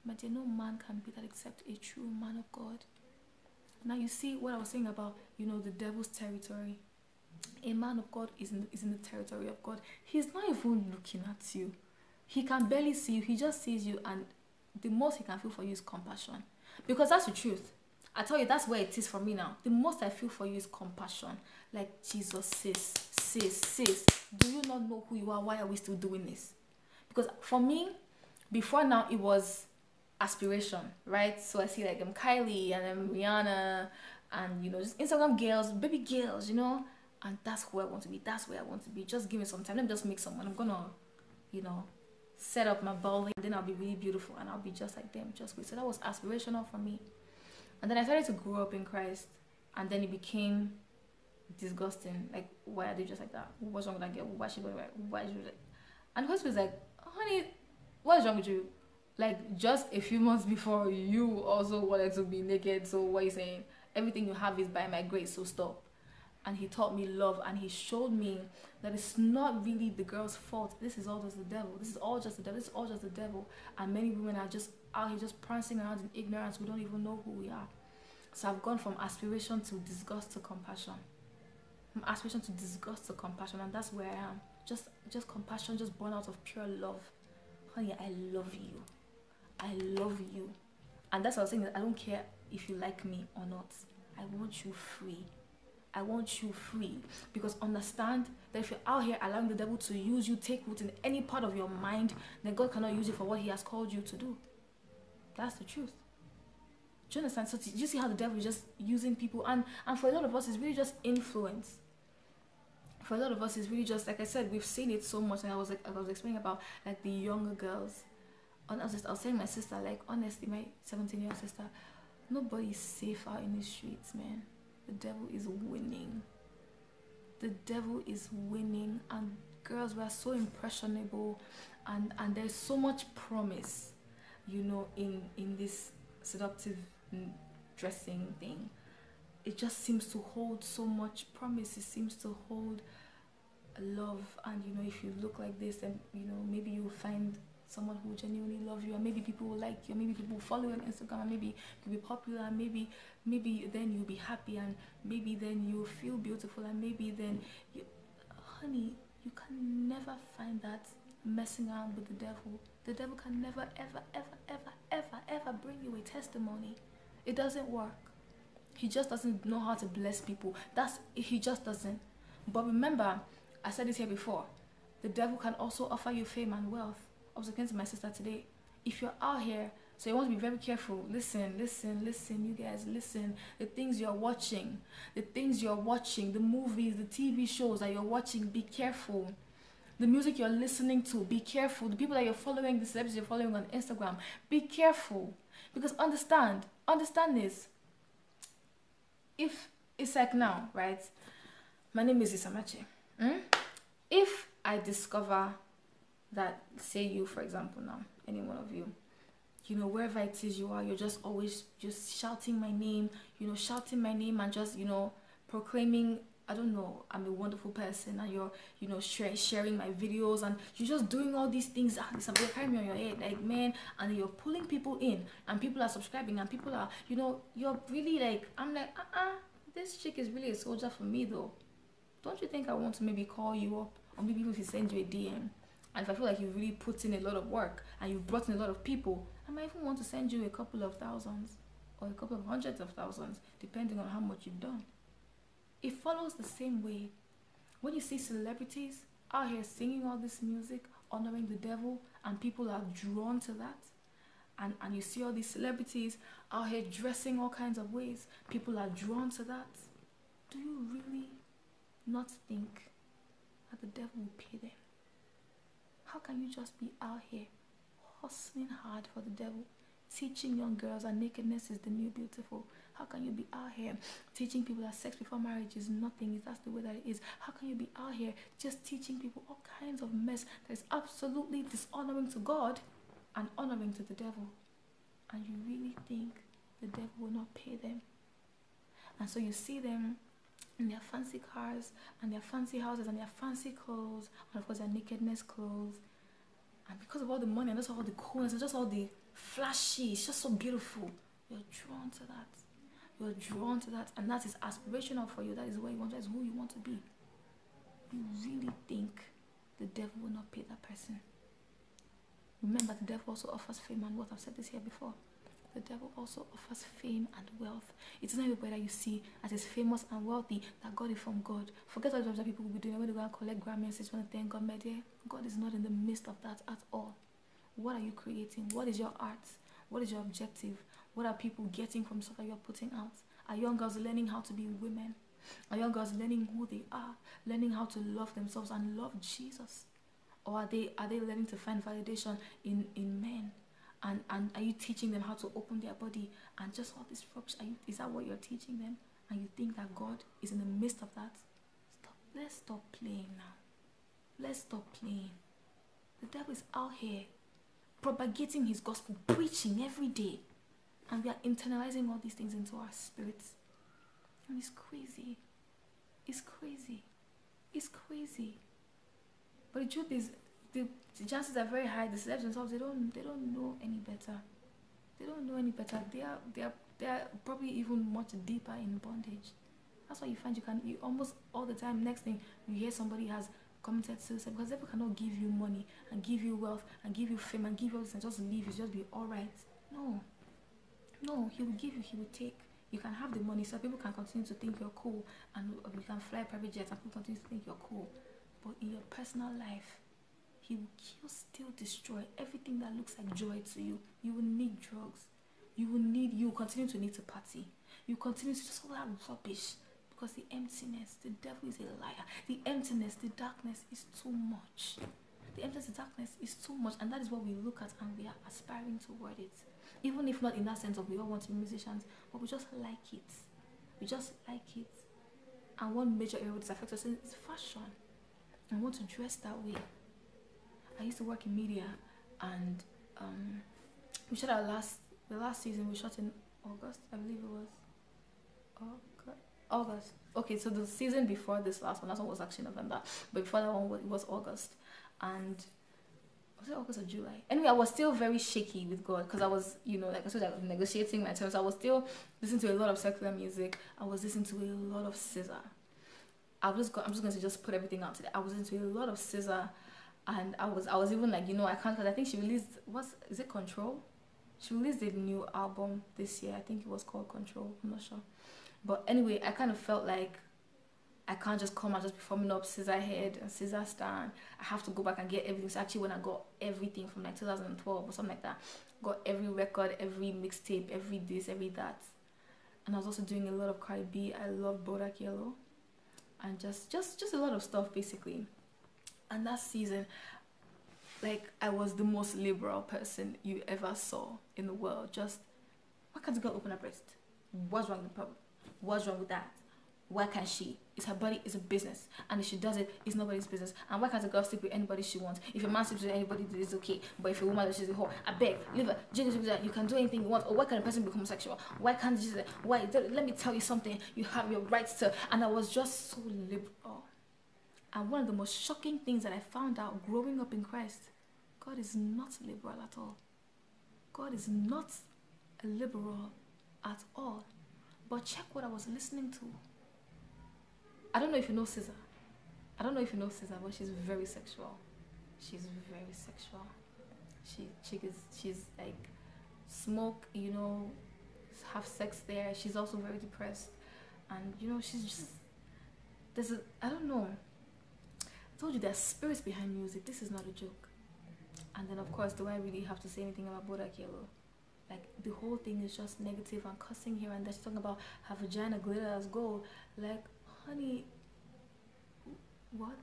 But no man can be that except a true man of God. Now you see what I was saying about, you know, the devil's territory. A man of God is in the territory of God. He's not even looking at you. He can barely see you. He just sees you, and the most he can feel for you is compassion. Because that's the truth. I tell you, that's where it is for me now. The most I feel for you is compassion. Like, Jesus, sis, do you not know who you are? Why are we still doing this? Because for me, before now, it was aspiration, right? So I see like Kylie and Rihanna and, you know, just Instagram girls, baby girls, you know, and that's who I want to be. That's where I want to be. Just give me some time. Let me just make someone. I'm gonna, you know, set up my body, and then I'll be really beautiful and I'll be just like them. Just wait. So that was aspirational for me. And then I started to grow up in Christ, and then it became disgusting. Like, why are they just like that? What's wrong with that girl? Why she going right? Why she like? And the husband was like, honey, what is wrong with you? Like, just a few months before, you also wanted to be naked. So what are you saying? Everything you have is by my grace, so stop. And he taught me love, and he showed me that it's not really the girl's fault. This is all just the devil. This is all just the devil. This is all just the devil. And many women are just out here just prancing around in ignorance. We don't even know who we are. So I've gone from aspiration to disgust to compassion. From aspiration to disgust to compassion, and that's where I am. Just compassion, just born out of pure love. Honey, I love you. I love you. And that's what I was saying, that I don't care if you like me or not. I want you free. I want you free. Because understand that if you're out here allowing the devil to use you, take root in any part of your mind, then God cannot use you for what he has called you to do. That's the truth. Do you understand? So do you see how the devil is just using people? And for a lot of us, it's really just influence. For a lot of us, it's really just, like I said, we've seen it so much. And I was explaining about like the younger girls. And I was telling my sister, like, honestly, my 17-year-old sister, nobody's safe out in the streets, man. The devil is winning. The devil is winning. And girls, we are so impressionable, and there's so much promise, you know, in this seductive dressing thing. It just seems to hold so much promise. It seems to hold love. And, you know, if you look like this, then, you know, maybe you'll find someone who genuinely love you, and maybe people will like you, maybe people will follow you on Instagram, and maybe you'll be popular, and maybe then you'll be happy, and maybe then you'll feel beautiful, and maybe then you, honey, you can never find that messing around with the devil. The devil can never ever bring you a testimony. It doesn't work. He just doesn't know how to bless people. He just doesn't. But remember, I said this here before, the devil can also offer you fame and wealth. I was talking to my sister today. If you're out here, so you want to be very careful. Listen, you guys, listen. The things you're watching, the movies, the TV shows that you're watching, be careful. The music you're listening to, be careful. The people that you're following, the celebrities you're following on Instagram, be careful. Because understand this. If it's like now, right? My name is Isamache. If I discover that, say you, for example, now, any one of you, wherever it is you are, you're just always just shouting my name, and just, proclaiming, I don't know, I'm a wonderful person, and you're, sharing my videos, and you're just doing all these things, you're carrying me on your head, like, man, and you're pulling people in, and people are subscribing, and people are, you're really like, I'm like, this chick is really a soldier for me, though. Don't you think I want to maybe call you up, or maybe even if you send you a DM, and if I feel like you've really put in a lot of work, and you've brought in a lot of people, I might even want to send you a couple of thousands, or a couple of hundreds of thousands, depending on how much you've done. It follows the same way. When you see celebrities out here singing all this music, honoring the devil, and people are drawn to that, and you see all these celebrities out here dressing all kinds of ways, people are drawn to that, do you really not think that the devil will pay them? How can you just be out here hustling hard for the devil, teaching young girls that nakedness is the new beautiful? How can you be out here teaching people that sex before marriage is nothing, if that's the way that it is? How can you be out here just teaching people all kinds of mess that is absolutely dishonoring to God and honoring to the devil? And you really think the devil will not pay them? And so you see them in their fancy cars, and their fancy houses, and their fancy clothes, and of course their nakedness clothes. And because of all the money, and just all the coolness, and just all the flashy, it's just so beautiful, you're drawn to that. You're drawn to that, and that is aspirational for you. That is where you want, that is who you want to be. You really think the devil will not pay that person? Remember, the devil also offers fame and wealth. I've said this here before. The devil also offers fame and wealth. It's not everybody that you see as is famous and wealthy that got it from God. Forget all the jobs that people will be doing when they go and collect Grammy and say, want to thank God, my dear. God is not in the midst of that at all. What are you creating? What is your art? What is your objective? What are people getting from stuff that you're putting out? Are young girls learning how to be women? Are young girls learning who they are? Learning how to love themselves and love Jesus? Or are they learning to find validation in men? And are you teaching them how to open their body and just all this rubbish? Is that what you're teaching them? And you think that God is in the midst of that? Let's stop playing now. Let's stop playing. The devil is out here propagating his gospel, preaching every day. And we are internalizing all these things into our spirits. And it's crazy. It's crazy. It's crazy. But the truth is, the chances are very high. The celebs themselves, they don't know any better. They don't know any better. They are probably even much deeper in bondage. That's why you find you almost all the time, next thing you hear somebody has committed suicide, because the devil cannot give you money and give you wealth and give you fame and give you all this and just leave you, just be alright. No, he will give you, he will take. You can have the money so people can continue to think you're cool, and you can fly private jets and people continue to think you're cool. But in your personal life, he will kill, steal, destroy everything that looks like joy to you. You will need drugs. You will continue to need to party. You continue to just all that rubbish, because the emptiness, the devil is a liar. The emptiness, the darkness is too much. The emptiness, the darkness is too much, and that is what we look at and we are aspiring toward it. Even if not in that sense of we all want to be musicians, but we just like it. We just like it. And one major area that affects us is fashion. I want to dress that way. I used to work in media, and we shot the last season we shot in August, I believe it was. August. Okay, so the season before this last one was actually November, but before that one it was August. And was it August or July? Anyway, I was still very shaky with God, because I was, like I said, I was negotiating my terms. I was still listening to a lot of secular music. I was listening to a lot of SZA. I'm just going to put everything out today. I was listening to a lot of SZA, and I was even like, I can't, because I think she released, is it Control? She released a new album this year. I think it was called Control. I'm not sure. But anyway, I kind of felt like I can't just come and just be forming up scissor head and scissor stand. I have to go back and get everything. So actually when I got everything from like 2012 or something like that, got every record, every mixtape, every this, every that. And I was also doing a lot of Cardi B. I love Bodak Yellow. And just a lot of stuff basically. And that season, like, I was the most liberal person you ever saw in the world. Just, why can't a girl open her breast? What's wrong with the problem? What's wrong with that? Why can't she? It's her body, it's a business. And if she does it, it's nobody's business. And why can't a girl sleep with anybody she wants? If a man sleeps with anybody, it's okay. But if a woman, she's a whore, I beg, leave her, you can do anything you want. Or why can a person become homosexual? Why can't you? Why? Let me tell you something. You have your rights to. And I was just so liberal. And one of the most shocking things that I found out growing up in Christ, God is not liberal at all. God is not a liberal at all. But check what I was listening to. I don't know if you know SZA. I don't know if you know SZA, but she's very sexual. She's very sexual. She's like smoke, you know, have sex there. She's also very depressed. And you know, she's just, I don't know. I told you there's spirits behind music. This is not a joke. And then of course, do I really have to say anything about Bodak Yellow? Like, the whole thing is just negative and cussing here and there. She's talking about her vagina glitter as gold. Like, honey, what?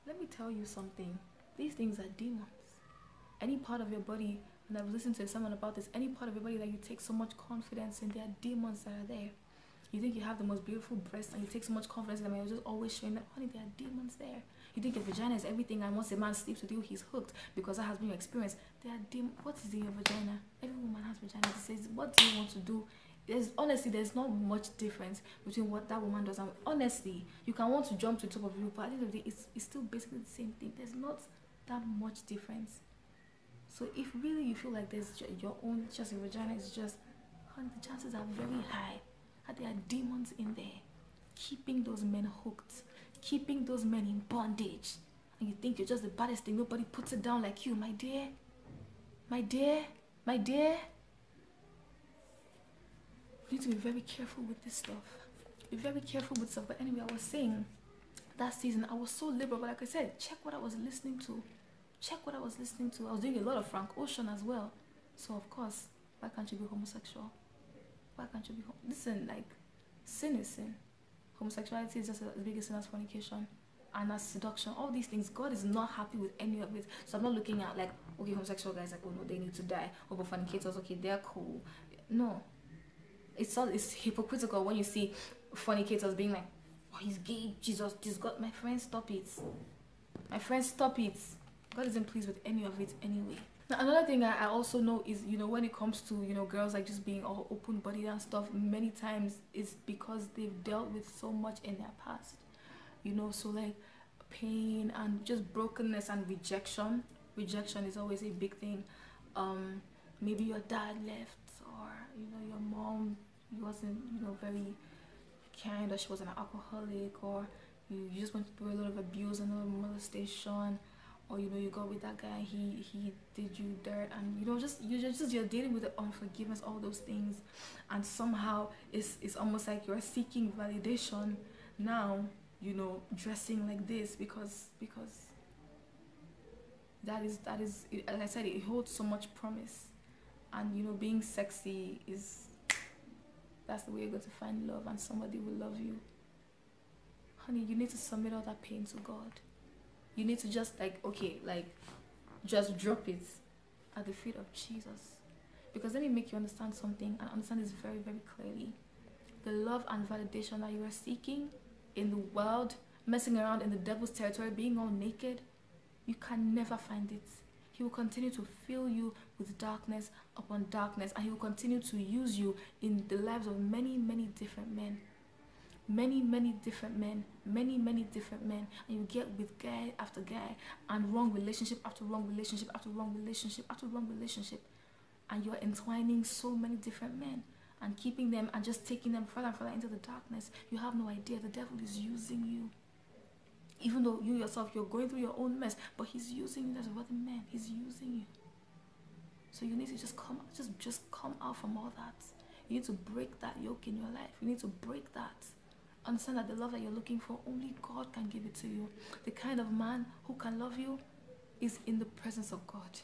Let me tell you something. These things are demons. Any part of your body, and I've listened to someone about this, any part of your body that you take so much confidence in, there are demons that are there. You think you have the most beautiful breasts and you take so much confidence in them and you're just always showing that, honey, there are demons there. You think your vagina is everything and once a man sleeps with you, he's hooked because that has been your experience. There are demons. What is in your vagina? Every woman has vagina. It says, what do you want to do? Honestly, there's not much difference between what that woman does and honestly, you can want to jump to the top of you, but at the end of the day, it's still basically the same thing. There's not that much difference. So if really you feel like there's your own just your vagina is just, honey, the chances are very high that there are demons in there keeping those men hooked, keeping those men in bondage. And you think you're just the baddest thing, nobody puts it down like you, my dear. My dear, my dear. You need to be very careful with this stuff. Be very careful with stuff. But anyway, I was saying that season I was so liberal, but like I said, check what I was listening to. Check what I was listening to. I was doing a lot of Frank Ocean as well. So of course, why can't you be homosexual? Why can't you be listen, like, sin is sin. Homosexuality is just as big a sin as fornication and as seduction. All these things, God is not happy with any of it. So I'm not looking at like, okay, homosexual guys, like, oh no, they need to die. Oh, but fornicators, okay, they're cool. No. It's hypocritical when you see fornicators being like, oh, he's gay, Jesus, God. My friend, stop it. My friend, stop it. God isn't pleased with any of it anyway. Now, another thing I also know is, you know, when it comes to, you know, girls like just being all open-bodied and stuff, many times it's because they've dealt with so much in their past, you know, so like pain and just brokenness and rejection. Rejection is always a big thing. Maybe your dad left, or, you know, your mom wasn't, you know, very kind, or she was an alcoholic, or you just went through a lot of abuse and a lot of molestation. Or, you know, you got with that guy, he did you dirt, and, you know, you're dealing with the unforgiveness, all those things, and somehow it's almost like you're seeking validation now, you know, dressing like this because that is as I said, it holds so much promise, and, you know, being sexy that's the way you're going to find love, and somebody will love you. Honey, you need to submit all that pain to God. You need to just, like, okay, like, just drop it at the feet of Jesus. Because let me make you understand something, and understand this very, very clearly. The love and validation that you are seeking in the world, messing around in the devil's territory, being all naked, you can never find it. He will continue to fill you with darkness upon darkness, and he will continue to use you in the lives of many, many different men. Many different men, many different men, and you get with guy after guy, and wrong relationship after wrong relationship after wrong relationship after wrong relationship, and you're entwining so many different men and keeping them and just taking them further and further into the darkness. You have no idea the devil is using you, even though you yourself, you're going through your own mess, but he's using you as a other man. He's using you. So you need to just come out from all that. You need to break that yoke in your life. You need to break that. Understand that the love that you're looking for, only God can give it to you. The kind of man who can love you is in the presence of God.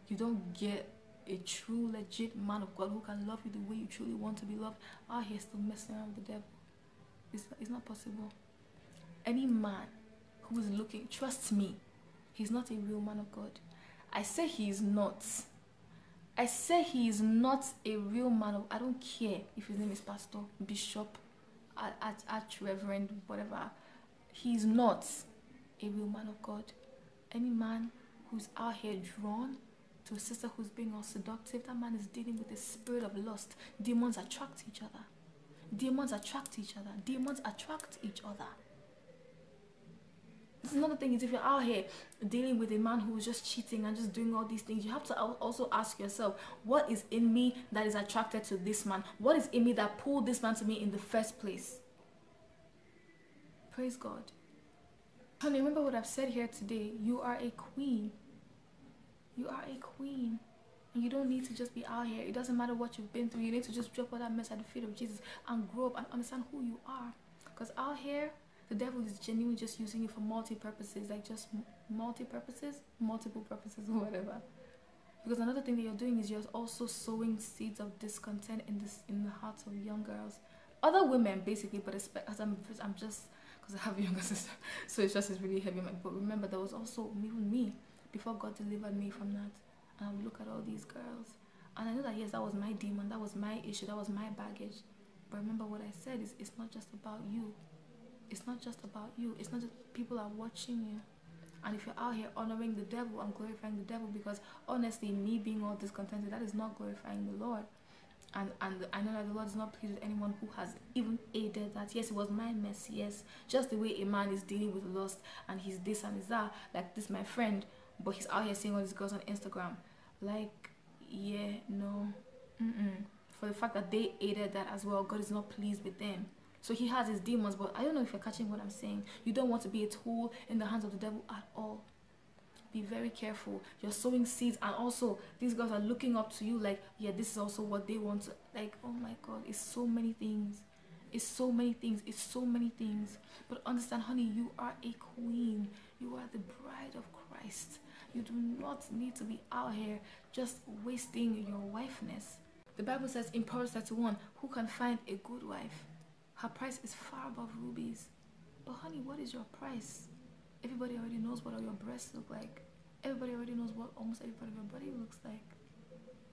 You don't get a true, legit man of God who can love you the way you truly want to be loved out here still messing around with the devil. It's not possible. Any man who is looking, trust me, he's not a real man of God. I say he is not. I say he is not a real man of, I don't care if his name is pastor, bishop, archreverend, whatever. He is not a real man of God. Any man who's out here drawn to a sister who's being all seductive, that man is dealing with the spirit of lust. Demons attract each other. Demons attract each other. Demons attract each other. Another thing is, if you're out here dealing with a man who's just cheating and just doing all these things, you have to also ask yourself, what is in me that is attracted to this man? What is in me that pulled this man to me in the first place? Praise God. Honey, remember what I've said here today. You are a queen. You are a queen. And you don't need to just be out here. It doesn't matter what you've been through. You need to just drop all that mess at the feet of Jesus and grow up and understand who you are. Because out here, the devil is genuinely just using you for multi-purposes, like just multi-purposes, multiple purposes, or whatever. Because another thing that you're doing is you're also sowing seeds of discontent in the hearts of young girls, other women basically, but as I'm just, because I have a younger sister, so it's really heavy. But remember, there was also even me before God delivered me from that. And I would look at all these girls, and I know that yes, that was my demon, that was my issue, that was my baggage. But remember what I said is, it's not just about you. It's not just about you. It's not just people are watching you. And if you're out here honoring the devil and glorifying the devil, because honestly, me being all discontented, that is not glorifying the Lord. And I know that the Lord is not pleased with anyone who has even aided that. Yes, it was my mess. Yes, just the way a man is dealing with lust and he's this and he's that. Like this, my friend, but he's out here seeing all these girls on Instagram. Like, yeah, no, for the fact that they aided that as well, God is not pleased with them. So he has his demons, but I don't know if you're catching what I'm saying. You don't want to be a tool in the hands of the devil at all. Be very careful. You're sowing seeds, and also these girls are looking up to you like, yeah, this is also what they want to, like, oh my God, it's so many things. It's so many things. It's so many things. But understand, honey, you are a queen. You are the bride of Christ. You do not need to be out here just wasting your wifeness. The Bible says in Proverbs 31, who can find a good wife? Her price is far above rubies. But honey, what is your price? Everybody already knows what all your breasts look like. Everybody already knows what almost every part of your body looks like.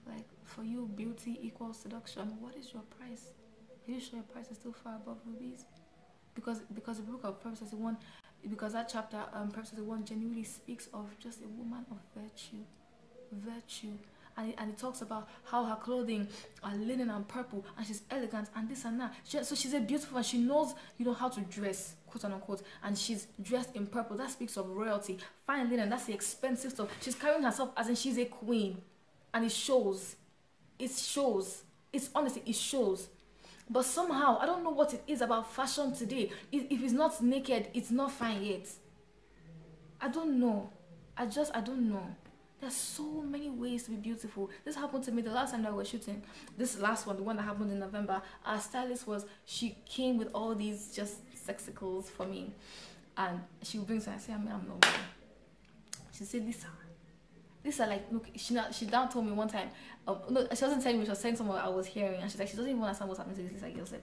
Like, for you, beauty equals seduction. What is your price? Are you sure your price is still far above rubies? Because the book of Proverbs 31, because that chapter, Proverbs 31, genuinely speaks of just a woman of virtue. Virtue. And it talks about how her clothing are linen and purple, and she's elegant and this and that. So she's a beautiful, and she knows, how to dress, quote unquote, and she's dressed in purple. That speaks of royalty. Fine linen, that's the expensive stuff. She's carrying herself as in she's a queen, and it shows. It shows. It's honestly, it shows. But somehow, I don't know what it is about fashion today. If it's not naked, it's not fine yet. I don't know. I don't know. There's so many ways to be beautiful. This happened to me the last time that we were shooting. This last one, the one that happened in November, our stylist she came with all these just sexicals for me. And she would bring some, I say, I'm not ready. She said, Lisa, like, look, she down told me one time, no, she wasn't telling me, she was saying something I was hearing, and she's like, she doesn't even understand what's happening to this Lisa Gilson.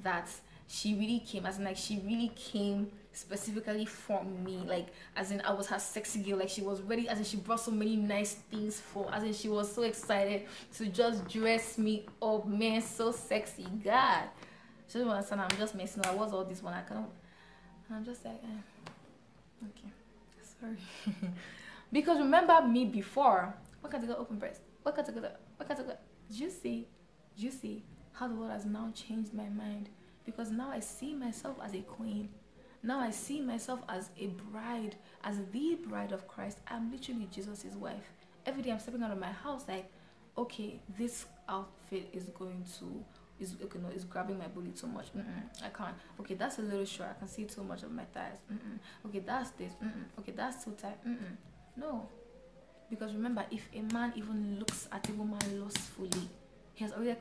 That she really came, as in, like, she really came specifically for me, like, as in, I was her sexy girl, like, she was ready, as in, she brought so many nice things as in, she was so excited to just dress me up, man, so sexy, God. She doesn't understand, I'm just messing up, I was all this one, and I'm just like, okay, sorry. Because remember me before, what kind of girl open breast? What kind of girl? Did you see how the Lord has now changed my mind? Because now I see myself as a queen. Now I see myself as a bride, as the bride of Christ. I'm literally Jesus' wife. Every day I'm stepping out of my house like, okay, this outfit is grabbing my booty too much. I can't. Okay, that's a little short. I can see too much of my thighs. Okay, that's this. Okay, that's too tight. No. Because remember, if a man even looks at a woman lustfully, he has already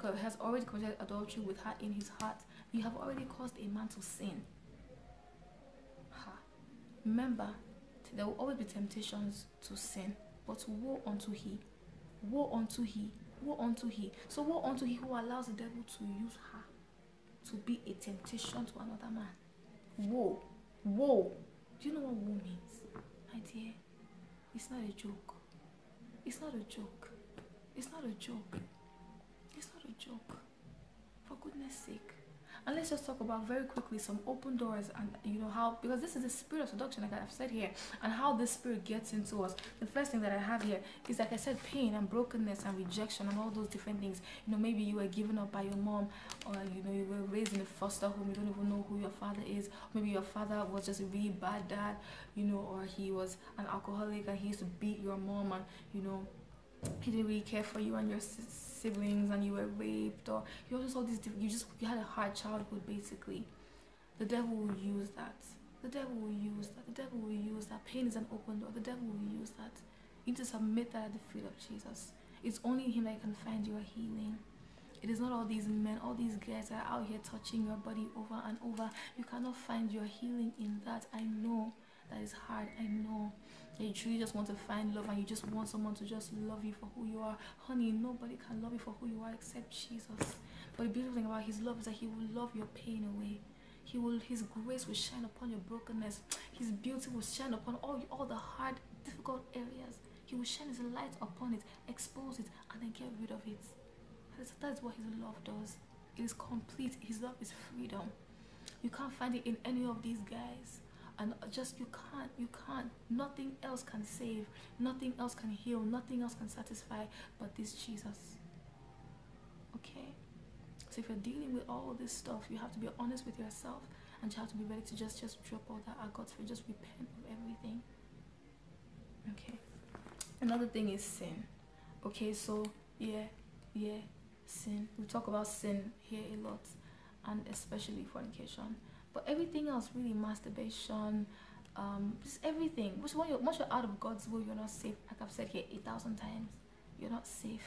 committed adultery with her in his heart. you have already caused a man to sin. Ha. Remember, there will always be temptations to sin, but woe unto he, woe unto he, woe unto he. So woe unto he who allows the devil to use her to be a temptation to another man. Woe, woe. Do you know what woe means, my dear? It's not a joke. It's not a joke. It's not a joke. It's not a joke. For goodness sake. And let's just talk about very quickly some open doors, and you know how, because this is the spirit of seduction, like I've said here, and how this spirit gets into us. The first thing that I have here is, like I said, pain and brokenness and rejection and all those different things. You know, maybe you were given up by your mom, or you know, you were raised in a foster home, you don't even know who your father is. Maybe your father was just a really bad dad, you know, or he was an alcoholic and he used to beat your mom, and you know, he didn't really care for you and your siblings, and you were raped, or you just all these you had a hard childhood. Basically, the devil will use that. The devil will use that. The devil will use that. Pain is an open door. The devil will use that. You need to submit that at the feet of Jesus. It's only him that can find your healing. It is not all these men, all these guys that are out here touching your body over and over. You cannot find your healing in that. I know that is hard. I know that you truly just want to find love, and you just want someone to just love you for who you are. Honey, nobody can love you for who you are except Jesus. But the beautiful thing about his love is that he will love your pain away. His grace will shine upon your brokenness. His beauty will shine upon all the hard, difficult areas. He will shine his light upon it, expose it, and then get rid of it. That is what his love does. It is complete. His love is freedom. You can't find it in any of these guys. And just you can't. Nothing else can save, nothing else can heal, nothing else can satisfy but this Jesus. Okay? So if you're dealing with all this stuff, you have to be honest with yourself, and you have to be ready to just drop all that at God's feet. Just repent of everything. Okay. Another thing is sin. Okay, so sin. We talk about sin here a lot, and especially fornication. But everything else, really, masturbation, just everything. Once you're out of God's will, you're not safe. Like I've said here 1,000 times, you're not safe.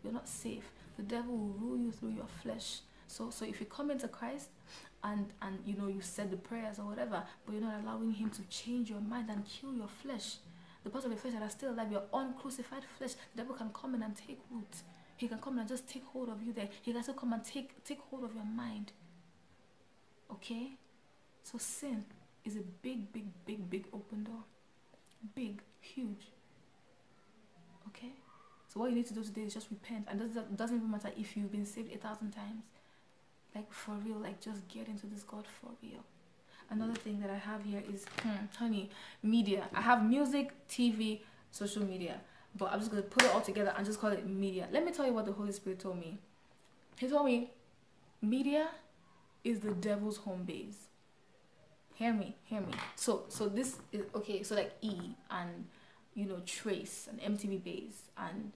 You're not safe. The devil will rule you through your flesh. So if you come into Christ, and you know, you said the prayers or whatever, but you're not allowing him to change your mind and kill your flesh, the parts of your flesh that are still alive, your uncrucified flesh, the devil can come in and take root. He can come in and just take hold of you there. He can still come and take hold of your mind. Okay? So sin is a big open door. Big, huge. Okay? So what you need to do today is just repent. And it doesn't even matter if you've been saved 1,000 times. Like, for real, like, just get into this God for real. Another thing that I have here is, honey, media. I have music, TV, social media. But I'm just going to put it all together and just call it media. Let me tell you what the Holy Spirit told me. He told me, media is the devil's home base. Hear me. So this is, okay, so like E and, you know, Trace and MTV Base and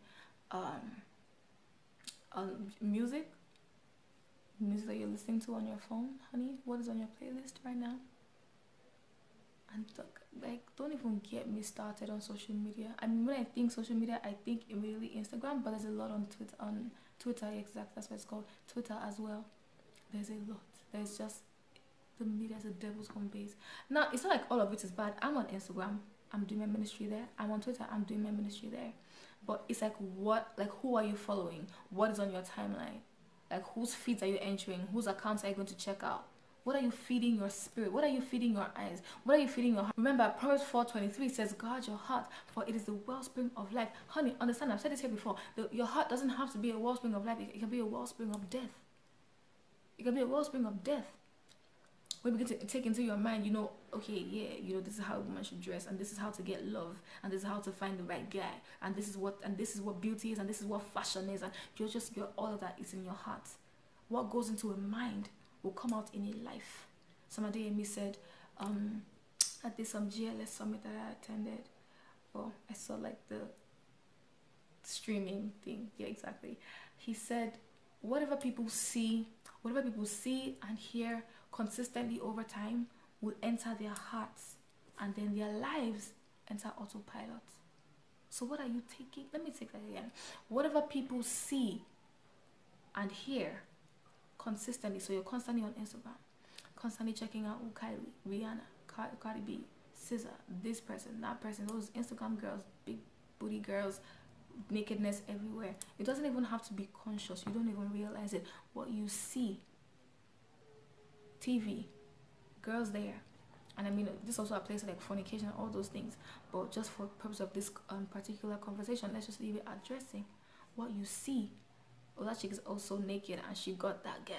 music that you're listening to on your phone, honey. What is on your playlist right now? And like, don't even get me started on social media. I mean, when I think social media, I think immediately Instagram, but there's a lot on Twitter, exactly, that's what it's called, Twitter as well. There's a lot. There's just, the media is a devil's home base. Now, it's not like all of it is bad. I'm on Instagram, I'm doing my ministry there. I'm on Twitter, I'm doing my ministry there. But it's like, who are you following? What is on your timeline? Like, whose feeds are you entering? Whose accounts are you going to check out? What are you feeding your spirit? What are you feeding your eyes? What are you feeding your heart? Remember, Proverbs 4:23 says, guard your heart, for it is the wellspring of life. Honey, understand, I've said this here before. Your heart doesn't have to be a wellspring of life. It can be a wellspring of death. It can be a wellspring of death. When you begin to take into your mind, you know, okay, yeah, you know, this is how a woman should dress, and this is how to get love, and this is how to find the right guy, and this is what beauty is, and this is what fashion is, and all of that is in your heart. What goes into a mind will come out in a life. Somebody Amy said, at this GLS summit that I attended, I saw like the streaming thing. Yeah, exactly. He said, whatever people see and hear consistently over time will enter their hearts, and then their lives enter autopilot. So what are you taking? Let me take that again. Whatever people see and hear consistently. So you're constantly on Instagram, constantly checking out Kylie, Rihanna, Cardi B, SZA, this person, that person, those Instagram girls, big booty girls, nakedness everywhere. It doesn't even have to be conscious. You don't even realize it. What you see, TV, girls there. And I mean, this also applies to like fornication and all those things. But just for purpose of this particular conversation, let's just leave it at dressing. What you see, oh, that chick is also naked and she got that guy.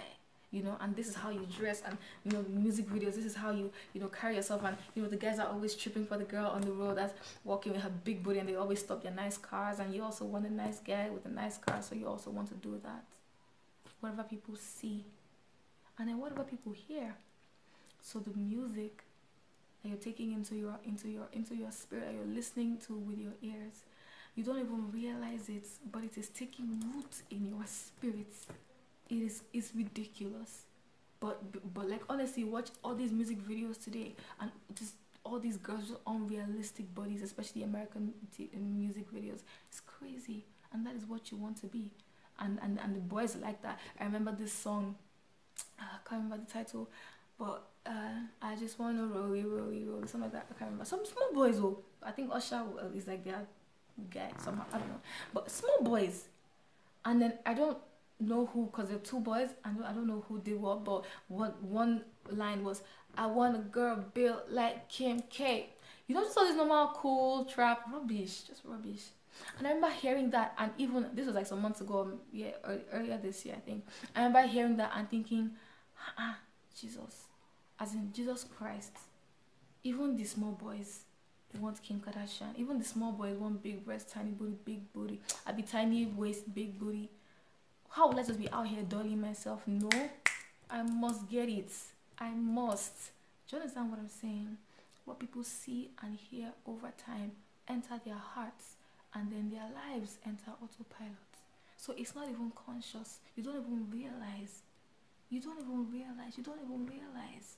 You know, and this is how you dress, and you know, music videos, this is how you carry yourself. And you know, the guys are always tripping for the girl on the road that's walking with her big booty, and they always stop their nice cars, and you also want a nice guy with a nice car, so you also want to do that. Whatever people see, and then whatever people hear. So the music that you're taking into your spirit, that you're listening to with your ears, you don't even realize it, but it is taking root in your spirit. It's ridiculous, but like honestly, watch all these music videos today, and just all these girls with unrealistic bodies, especially American music videos. It's crazy, and that is what you want to be, and the boys like that. I remember this song, I can't remember the title, but I just want to roll, something like that. I can't remember. Some small boys, though. I think Usher is like their guy somehow. I don't know, but small boys, and then I don't know who, because they're two boys, and I don't know who did what, but one line was, I want a girl built like Kim K. You know, just all this normal cool trap rubbish, just rubbish. And I remember hearing that, and even this was like some months ago, yeah, earlier this year, I think. I remember hearing that and thinking, Jesus, as in Jesus Christ. Even the small boys want Kim Kardashian. Even the small boys want big breast, tiny booty, big booty. I be tiny waist, big booty. How will I just be out here dulling myself? No, I must get it. I must. Do you understand what I'm saying? What people see and hear over time enter their hearts, and then their lives enter autopilot. So it's not even conscious. You don't even realize. You don't even realize.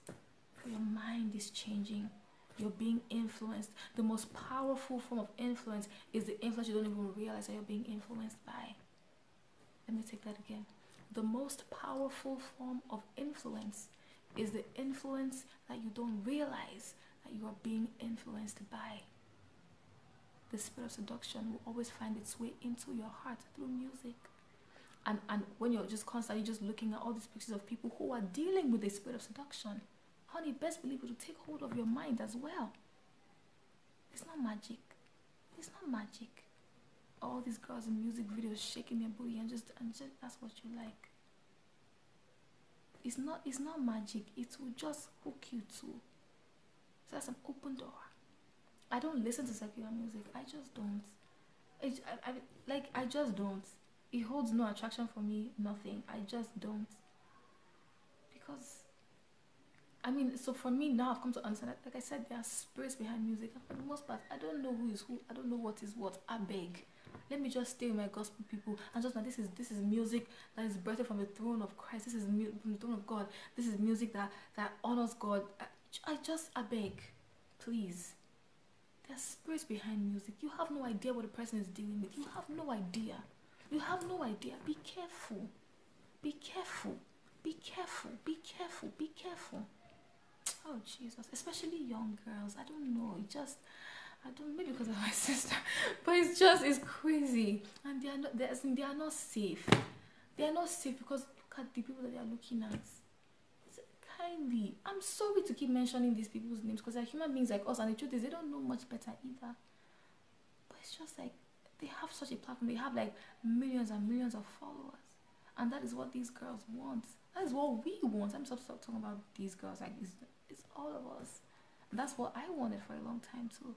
Your mind is changing. You're being influenced. The most powerful form of influence is the influence you don't even realize that you're being influenced by. Let me take that again. The most powerful form of influence is the influence that you don't realize that you are being influenced by. The spirit of seduction will always find its way into your heart through music. And when you're just constantly just looking at all these pictures of people who are dealing with the spirit of seduction, honey, best believe it will take hold of your mind as well. It's not magic. It's not magic. All these girls in music videos shaking their booty and just that's what you like. It's not magic. It will just hook you too. So that's an open door. I don't listen to secular music. I just don't. I just don't. It holds no attraction for me. Nothing. I just don't. Because I mean, so for me now, I've come to understand that, like I said, there are spirits behind music. And for the most part, I don't know who is who. I don't know what is what. I beg. Let me just stay with my gospel people and just know this is music that is birthed from the throne of Christ. This is from the throne of God. This is music that honors God. I beg, please. There are spirits behind music. You have no idea what the person is dealing with. You have no idea. You have no idea. Be careful. Be careful. Be careful. Be careful. Be careful. Oh Jesus, especially young girls. I don't know. Maybe because of my sister, but it's crazy, and they are not safe. They are not safe because look at the people that they are looking at. Kindly, I'm sorry to keep mentioning these people's names because they're human beings like us, and the truth is they don't know much better either. But it's just like they have such a platform. They have like millions and millions of followers, and that is what these girls want. That is what we want. I'm just talking about these girls. Like it's all of us. And that's what I wanted for a long time too.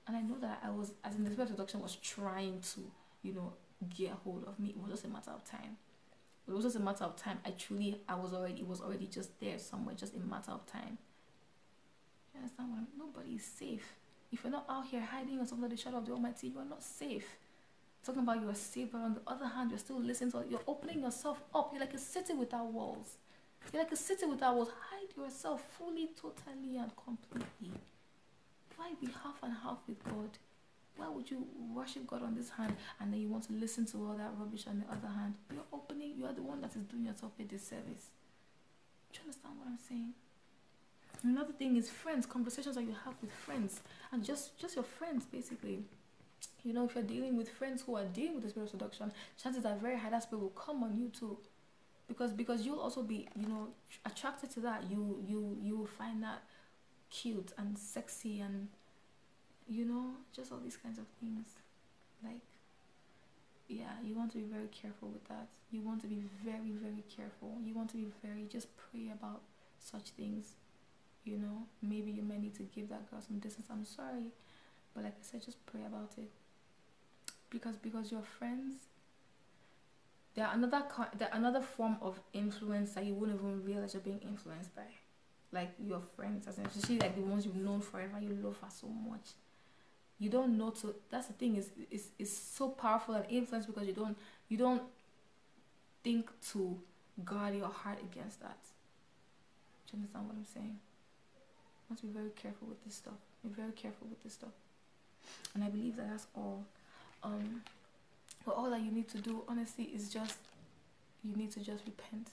And I know that I was, as in the spirit of seduction was trying to, get a hold of me. It was just a matter of time. It was just a matter of time. It was already just there somewhere, just a matter of time. You understand what I mean? Nobody is safe. If you're not out here hiding yourself under the shadow of the Almighty, you are not safe. Talking about you are safe, but on the other hand, you're still listening to, you're opening yourself up. You're like a city without walls. You're like a city without walls. Hide yourself fully, totally, and completely. Why be half and half with God? Why would you worship God on this hand and then you want to listen to all that rubbish on the other hand? you are the one that is doing yourself a disservice. Do you understand what I'm saying? Another thing is friends, conversations that you have with friends, and just your friends basically. You know, if you're dealing with friends who are dealing with the spirit of seduction, chances are very high that spirit will come on you too, because you'll also be, you know, attracted to that. You will find that cute and sexy, and you know, just all these kinds of things. Like, yeah, you want to be very careful with that. You want to be very, very careful. You want to be very, just pray about such things. You know, maybe you may need to give that girl some distance. I'm sorry, but like I said, just pray about it. Because your friends, they're another form of influence that you wouldn't even realize you're being influenced by. Like your friends, especially like the ones you've known forever, you love her so much. You don't know to. That's the thing, is so powerful and influence, because you don't think to guard your heart against that. Do you understand what I'm saying? You want to be very careful with this stuff. Be very careful with this stuff. And I believe that that's all. But all that you need to do, honestly, is just, you need to just repent.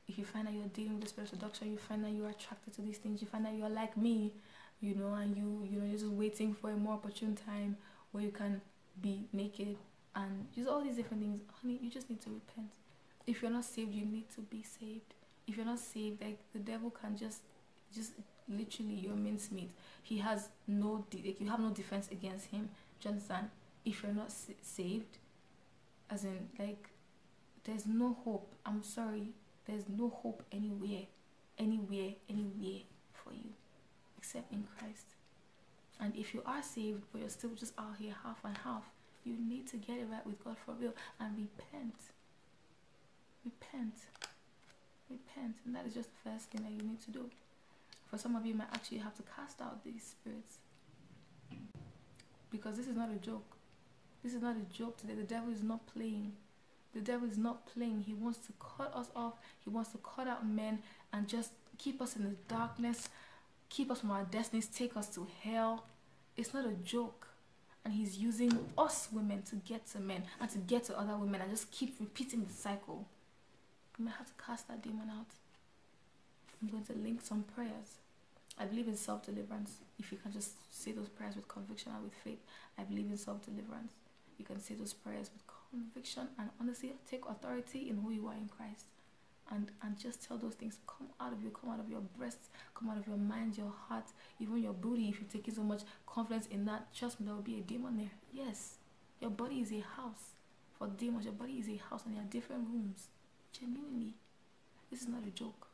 If you find that you're dealing with the spirit of seduction, you find that you are attracted to these things, you find that you are like me, you know, and you're just waiting for a more opportune time where you can be naked and just all these different things, honey, you just need to repent. If you're not saved, you need to be saved. If you're not saved, like, the devil can just literally, your mincemeat. He has no, like, you have no defense against him. Do you understand? If you're not saved, as in, like, there's no hope. I'm sorry, there's no hope anywhere for you except in Christ. And if you are saved but you're still just out here half and half, you need to get it right with God for real and repent. And that is just the first thing that you need to do. For some of you, might actually have to cast out these spirits, because this is not a joke. This is not a joke today. The devil is not playing. The devil is not playing. He wants to cut us off. He wants to cut out men and just keep us in the darkness, keep us from our destinies, take us to hell. It's not a joke. And he's using us women to get to men and to get to other women and just keep repeating the cycle. You might have to cast that demon out. I'm going to link some prayers. I believe in self-deliverance. If you can just say those prayers with conviction and with faith, I believe in self-deliverance. You can say those prayers with conviction and honestly take authority in who you are in Christ. And just tell those things, come out of you, come out of your breasts, come out of your mind, your heart, even your booty. If you're taking so much confidence in that, trust me, there will be a demon there. Yes, your body is a house for demons. Your body is a house and there are different rooms. Genuinely, this is not a joke.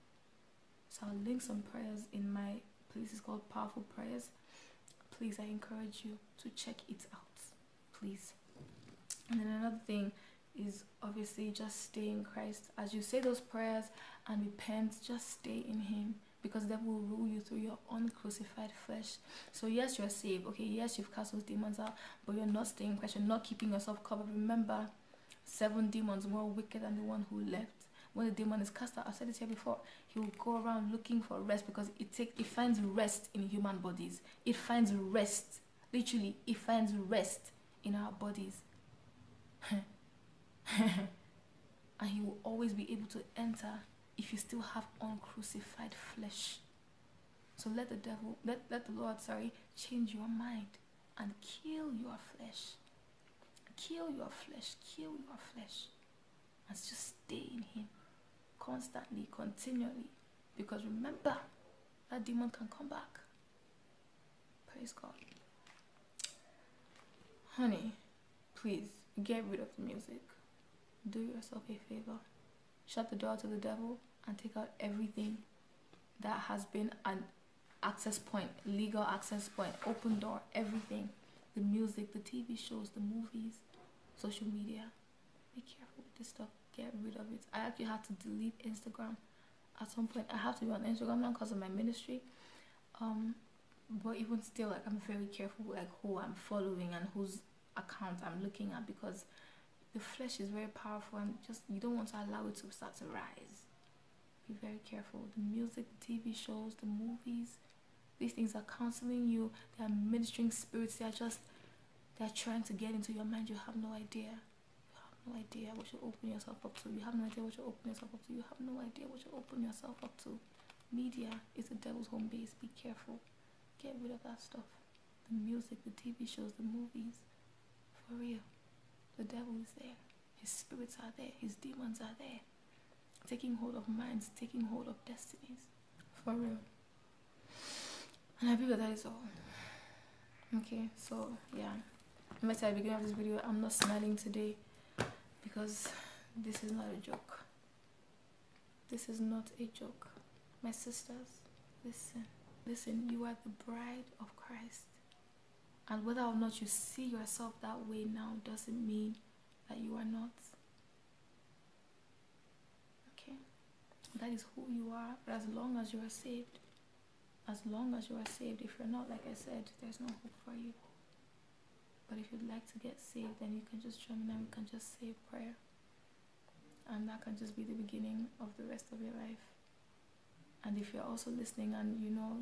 So I'll link some prayers in my place. It's called Powerful Prayers. Please, I encourage you to check it out, please. And then another thing is obviously just stay in Christ. As you say those prayers and repent, just stay in him, because that will rule you through your uncrucified flesh. So yes, you're saved. Okay, yes, you've cast those demons out, but you're not staying in Christ. You're not keeping yourself covered. Remember, 7 demons more wicked than the one who left. When the demon is cast out, I've said this here before, he will go around looking for rest, because it finds rest in human bodies. It finds rest. Literally, it finds rest in our bodies. And he will always be able to enter if you still have uncrucified flesh. So let the Lord change your mind and kill your flesh. Kill your flesh. Kill your flesh. And just stay in him constantly, continually. Because remember, that demon can come back. Praise God. Honey, please get rid of the music. Do yourself a favor. Shut the door to the devil and take out everything that has been an access point, legal access point, open door, everything. The music, the TV shows, the movies, social media. Be careful with this stuff. Get rid of it. I actually had to delete Instagram at some point. I have to be on Instagram now because of my ministry. But even still, like, I'm very careful like who I'm following and whose account I'm looking at, because the flesh is very powerful and just you don't want to allow it to start to rise. Be very careful. The music, the TV shows, the movies, these things are counseling you. They are ministering spirits. They're trying to get into your mind. You have no idea. You have no idea what you open yourself up to. You have no idea what you open yourself up to. You have no idea what you open yourself up to. Media is the devil's home base. Be careful. Get rid of that stuff. The music, the TV shows, the movies. For real. The devil is there. His spirits are there. His demons are there. Taking hold of minds, taking hold of destinies. For real. And I believe that is all. Okay, so yeah. Remember at the beginning of this video, I'm not smiling today because this is not a joke. This is not a joke. My sisters, listen, you are the bride of Christ. And whether or not you see yourself that way now doesn't mean that you are not. Okay? That is who you are, but as long as you are saved, if you're not, like I said, there's no hope for you. But if you'd like to get saved, then you can just join me and we can just say a prayer. And that can just be the beginning of the rest of your life. And if you're also listening and you know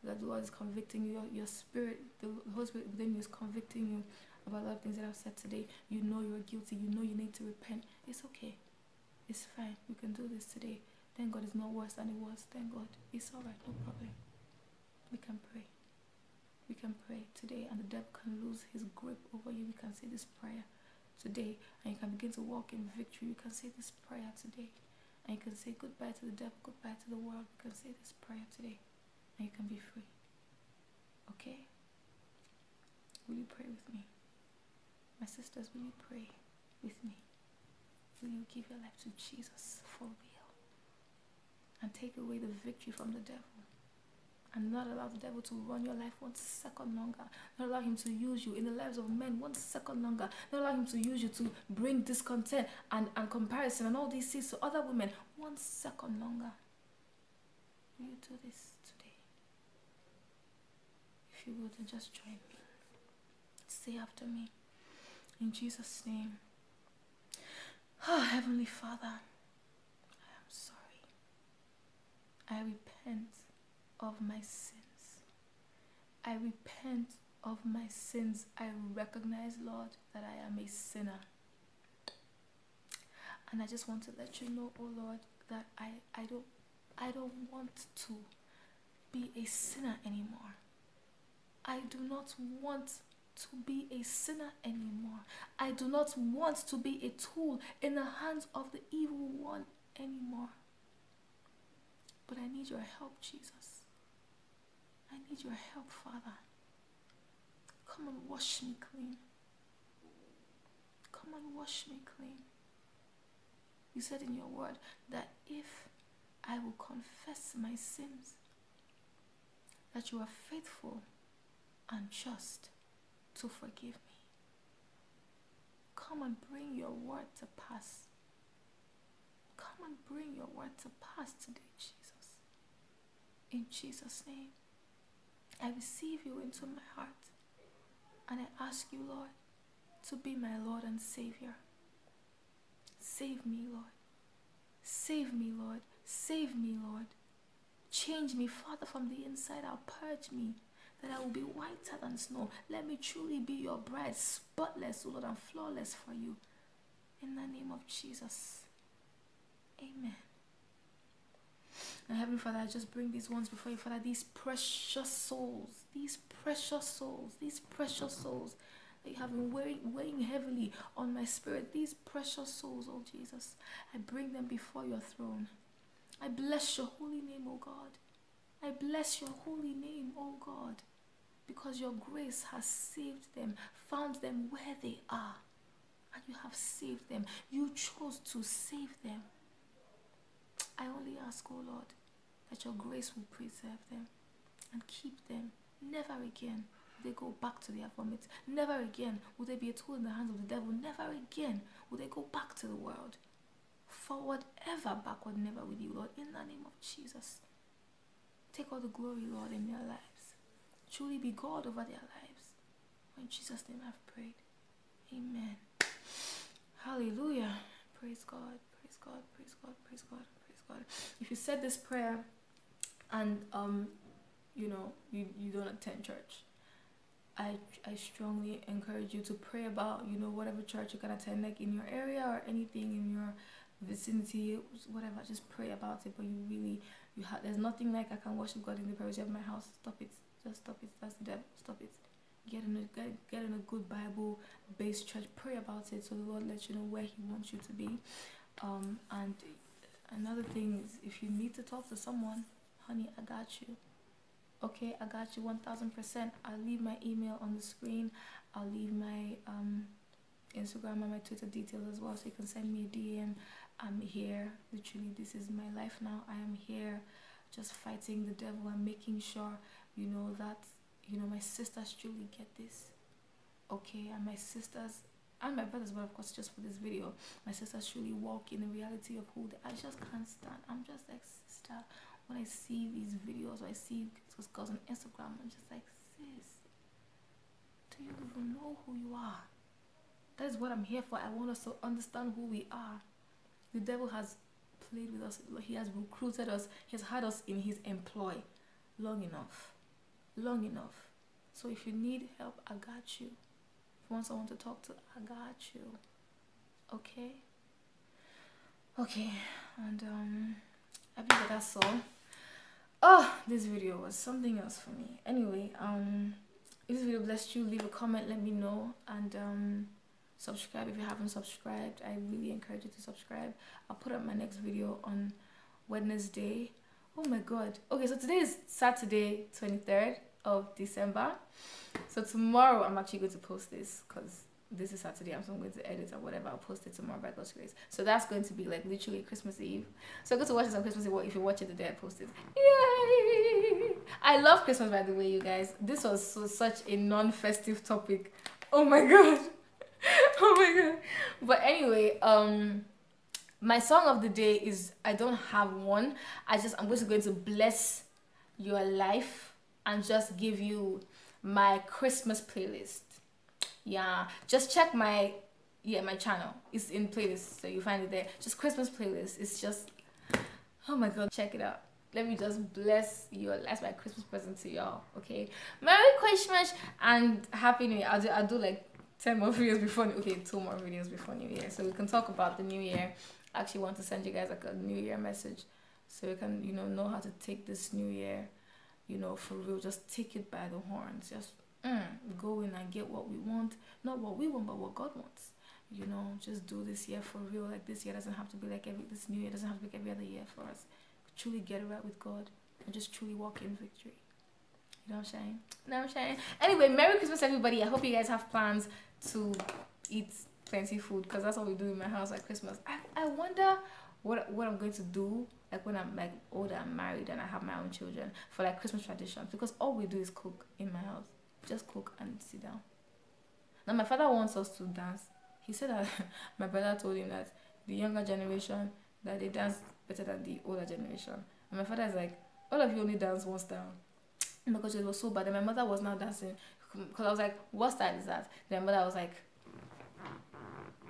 that the Lord is convicting you, your spirit, the Holy Spirit within you is convicting you about a lot of things that I've said today. You know you're guilty. You know you need to repent. It's okay. It's fine. We can do this today. Thank God it's not worse than it was. Thank God. It's alright. No problem. We can pray. We can pray today and the devil can lose his grip over you. We can say this prayer today and you can begin to walk in victory. You can say this prayer today and you can say goodbye to the devil, goodbye to the world. You can say this prayer today and you can be free. Okay? Will you pray with me? My sisters, will you pray with me? Will you give your life to Jesus for real? And take away the victory from the devil. And not allow the devil to run your life 1 second longer. Not allow him to use you in the lives of men 1 second longer. Not allow him to use you to bring discontent and comparison and all these things to other women 1 second longer. Will you do this today? If you would, then just join me. Say after me. In Jesus' name. Oh, Heavenly Father, I am sorry. I repent of my sins. I repent of my sins. I recognize, Lord, that I am a sinner. And I just want to let you know, oh Lord, that I don't want to be a sinner anymore. I do not want to be a sinner anymore. I do not want to be a tool in the hands of the evil one anymore. But I need your help, Jesus. I need your help, Father. Come and wash me clean. Come and wash me clean. You said in your word that if I will confess my sins, that you are faithful and just to forgive me. Come and bring your word to pass. Come and bring your word to pass today, Jesus. In Jesus' name, I receive you into my heart. And I ask you, Lord, to be my Lord and Savior. Save me, Lord. Save me, Lord. Save me, Lord. Change me, Father, from the inside out. Purge me, that I will be whiter than snow. Let me truly be your bride, spotless, Lord, and flawless for you. In the name of Jesus. Amen. And Heavenly Father, I just bring these ones before you, Father, these precious souls that you have been weighing heavily on my spirit, these precious souls, oh Jesus, I bring them before your throne. I bless your holy name, oh God. I bless your holy name, oh God, because your grace has saved them, found them where they are, and you have saved them. You chose to save them. I only ask, oh Lord, that your grace will preserve them and keep them. Never again will they go back to their vomit. Never again will they be a tool in the hands of the devil. Never again will they go back to the world. Forward ever, backward never with you, Lord. In the name of Jesus. Take all the glory, Lord, in their lives. Truly be God over their lives. In Jesus' name I've prayed. Amen. Hallelujah. Praise God. Praise God. Praise God. Praise God. Praise God. If you said this prayer and you don't attend church, I strongly encourage you to pray about, you know, whatever church you can attend, like in your area or anything in your vicinity, whatever. Just pray about it. But you really, there's nothing like I can worship God in the privacy of my house. Stop it. Just stop it. That's the devil. Stop it. Get in a good Bible based church. Pray about it so the Lord lets you know where He wants you to be. And another thing is, if you need to talk to someone, honey, I got you. Okay, I got you 1000%. I'll leave my email on the screen. I'll leave my Instagram and my Twitter details as well, so you can send me a DM. I'm here. Literally, this is my life now. I am here just fighting the devil and making sure, you know, that, you know, my sisters truly get this. Okay, and my sisters and my brothers, but of course just for this video, my sisters truly walk in the reality of who I just can't stand. I'm just like, sister, when I see these videos or I see those girls on Instagram, I'm just like, sis, do you even know who you are? That is what I'm here for. I want us to understand who we are. The devil has played with us. He has recruited us. He has had us in his employ long enough. Long enough. So if you need help, I got you. If you want someone to talk to, I got you. Okay? Okay. And I believe that's all. Oh, this video was something else for me. Anyway, if this video blessed you, leave a comment, let me know. And subscribe if you haven't subscribed. I really encourage you to subscribe. I'll put up my next video on Wednesday. Oh my god. Okay, so today is Saturday 23rd of December. So tomorrow I'm actually going to post this because this is Saturday. I'm going to edit or whatever. I'll post it tomorrow by God's grace. So that's going to be like literally Christmas Eve. So go to watch this on Christmas Eve if you watch it the day I post it. Yay! I love Christmas, by the way, you guys. This was such a non-festive topic. Oh my god. Oh my god. But anyway, my song of the day is, I don't have one. I'm just going to bless your life and just give you my Christmas playlist. Yeah, just check my channel. It's in playlist, so you find it there. Just Christmas playlist. It's just, oh my god, check it out. Let me just bless your life. That's my Christmas present to y'all. Okay, Merry Christmas and Happy New Year. I'll do like 10 more videos before, okay, 2 more videos before New Year, so we can talk about the New Year. I actually want to send you guys like a New Year message, so you can, you know how to take this New Year, you know, for real. Just take it by the horns. Just go in and get what we want, not what we want, but what God wants. You know, just do this year for real. Like, this year doesn't have to be like this New Year doesn't have to be like every other year for us. Truly get it right with God and just truly walk in victory. You know what I'm saying? You know what I'm saying? Anyway, Merry Christmas, everybody. I hope you guys have plans to eat plenty food, because that's what we do in my house at Christmas. I wonder what I'm going to do like when I'm like older and married and I have my own children for like Christmas traditions, because all we do is cook in my house. Just cook and sit down. Now my father wants us to dance. He said that my brother told him that the younger generation, that they dance better than the older generation. And my father is like, all of you only dance one style. Because it was so bad. And my mother was now dancing, because I was like, what style is that? Then my mother was like,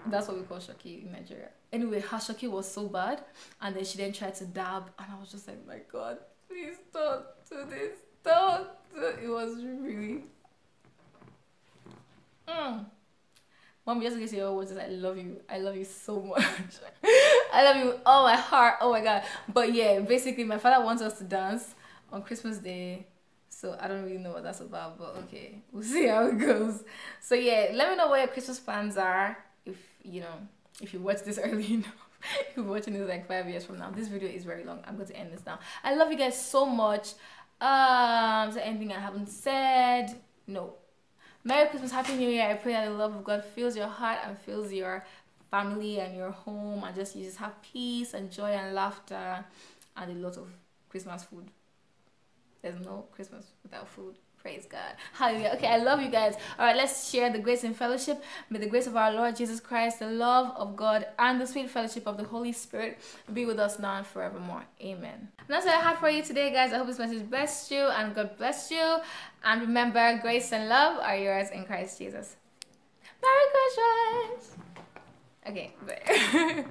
that's what we call shoki in Nigeria. Anyway, her shoki was so bad, and then she then tried to dab, and I was just like, my god, please don't do this, don't do it. It was really Mom, just in case you're watching, I love you so much. I love you with all my heart. Oh my god. But yeah, basically my father wants us to dance on Christmas Day. So I don't really know what that's about, but okay, we'll see how it goes. So yeah, let me know what your Christmas plans are. If you watch this early enough. If you're watching this like 5 years from now. This video is very long. I'm going to end this now. I love you guys so much. Is there anything I haven't said? No. Merry Christmas, Happy New Year. I pray that the love of God fills your heart and fills your family and your home, and you just have peace and joy and laughter and a lot of Christmas food. There's no Christmas without food. Praise God. Hallelujah. Okay, I love you guys. All right, let's share the grace and fellowship. May the grace of our Lord Jesus Christ, the love of God, and the sweet fellowship of the Holy Spirit be with us now and forevermore. Amen. And that's what I have for you today, guys. I hope this message blessed you and God bless you. And remember, grace and love are yours in Christ Jesus. Merry Christmas. Okay, bye.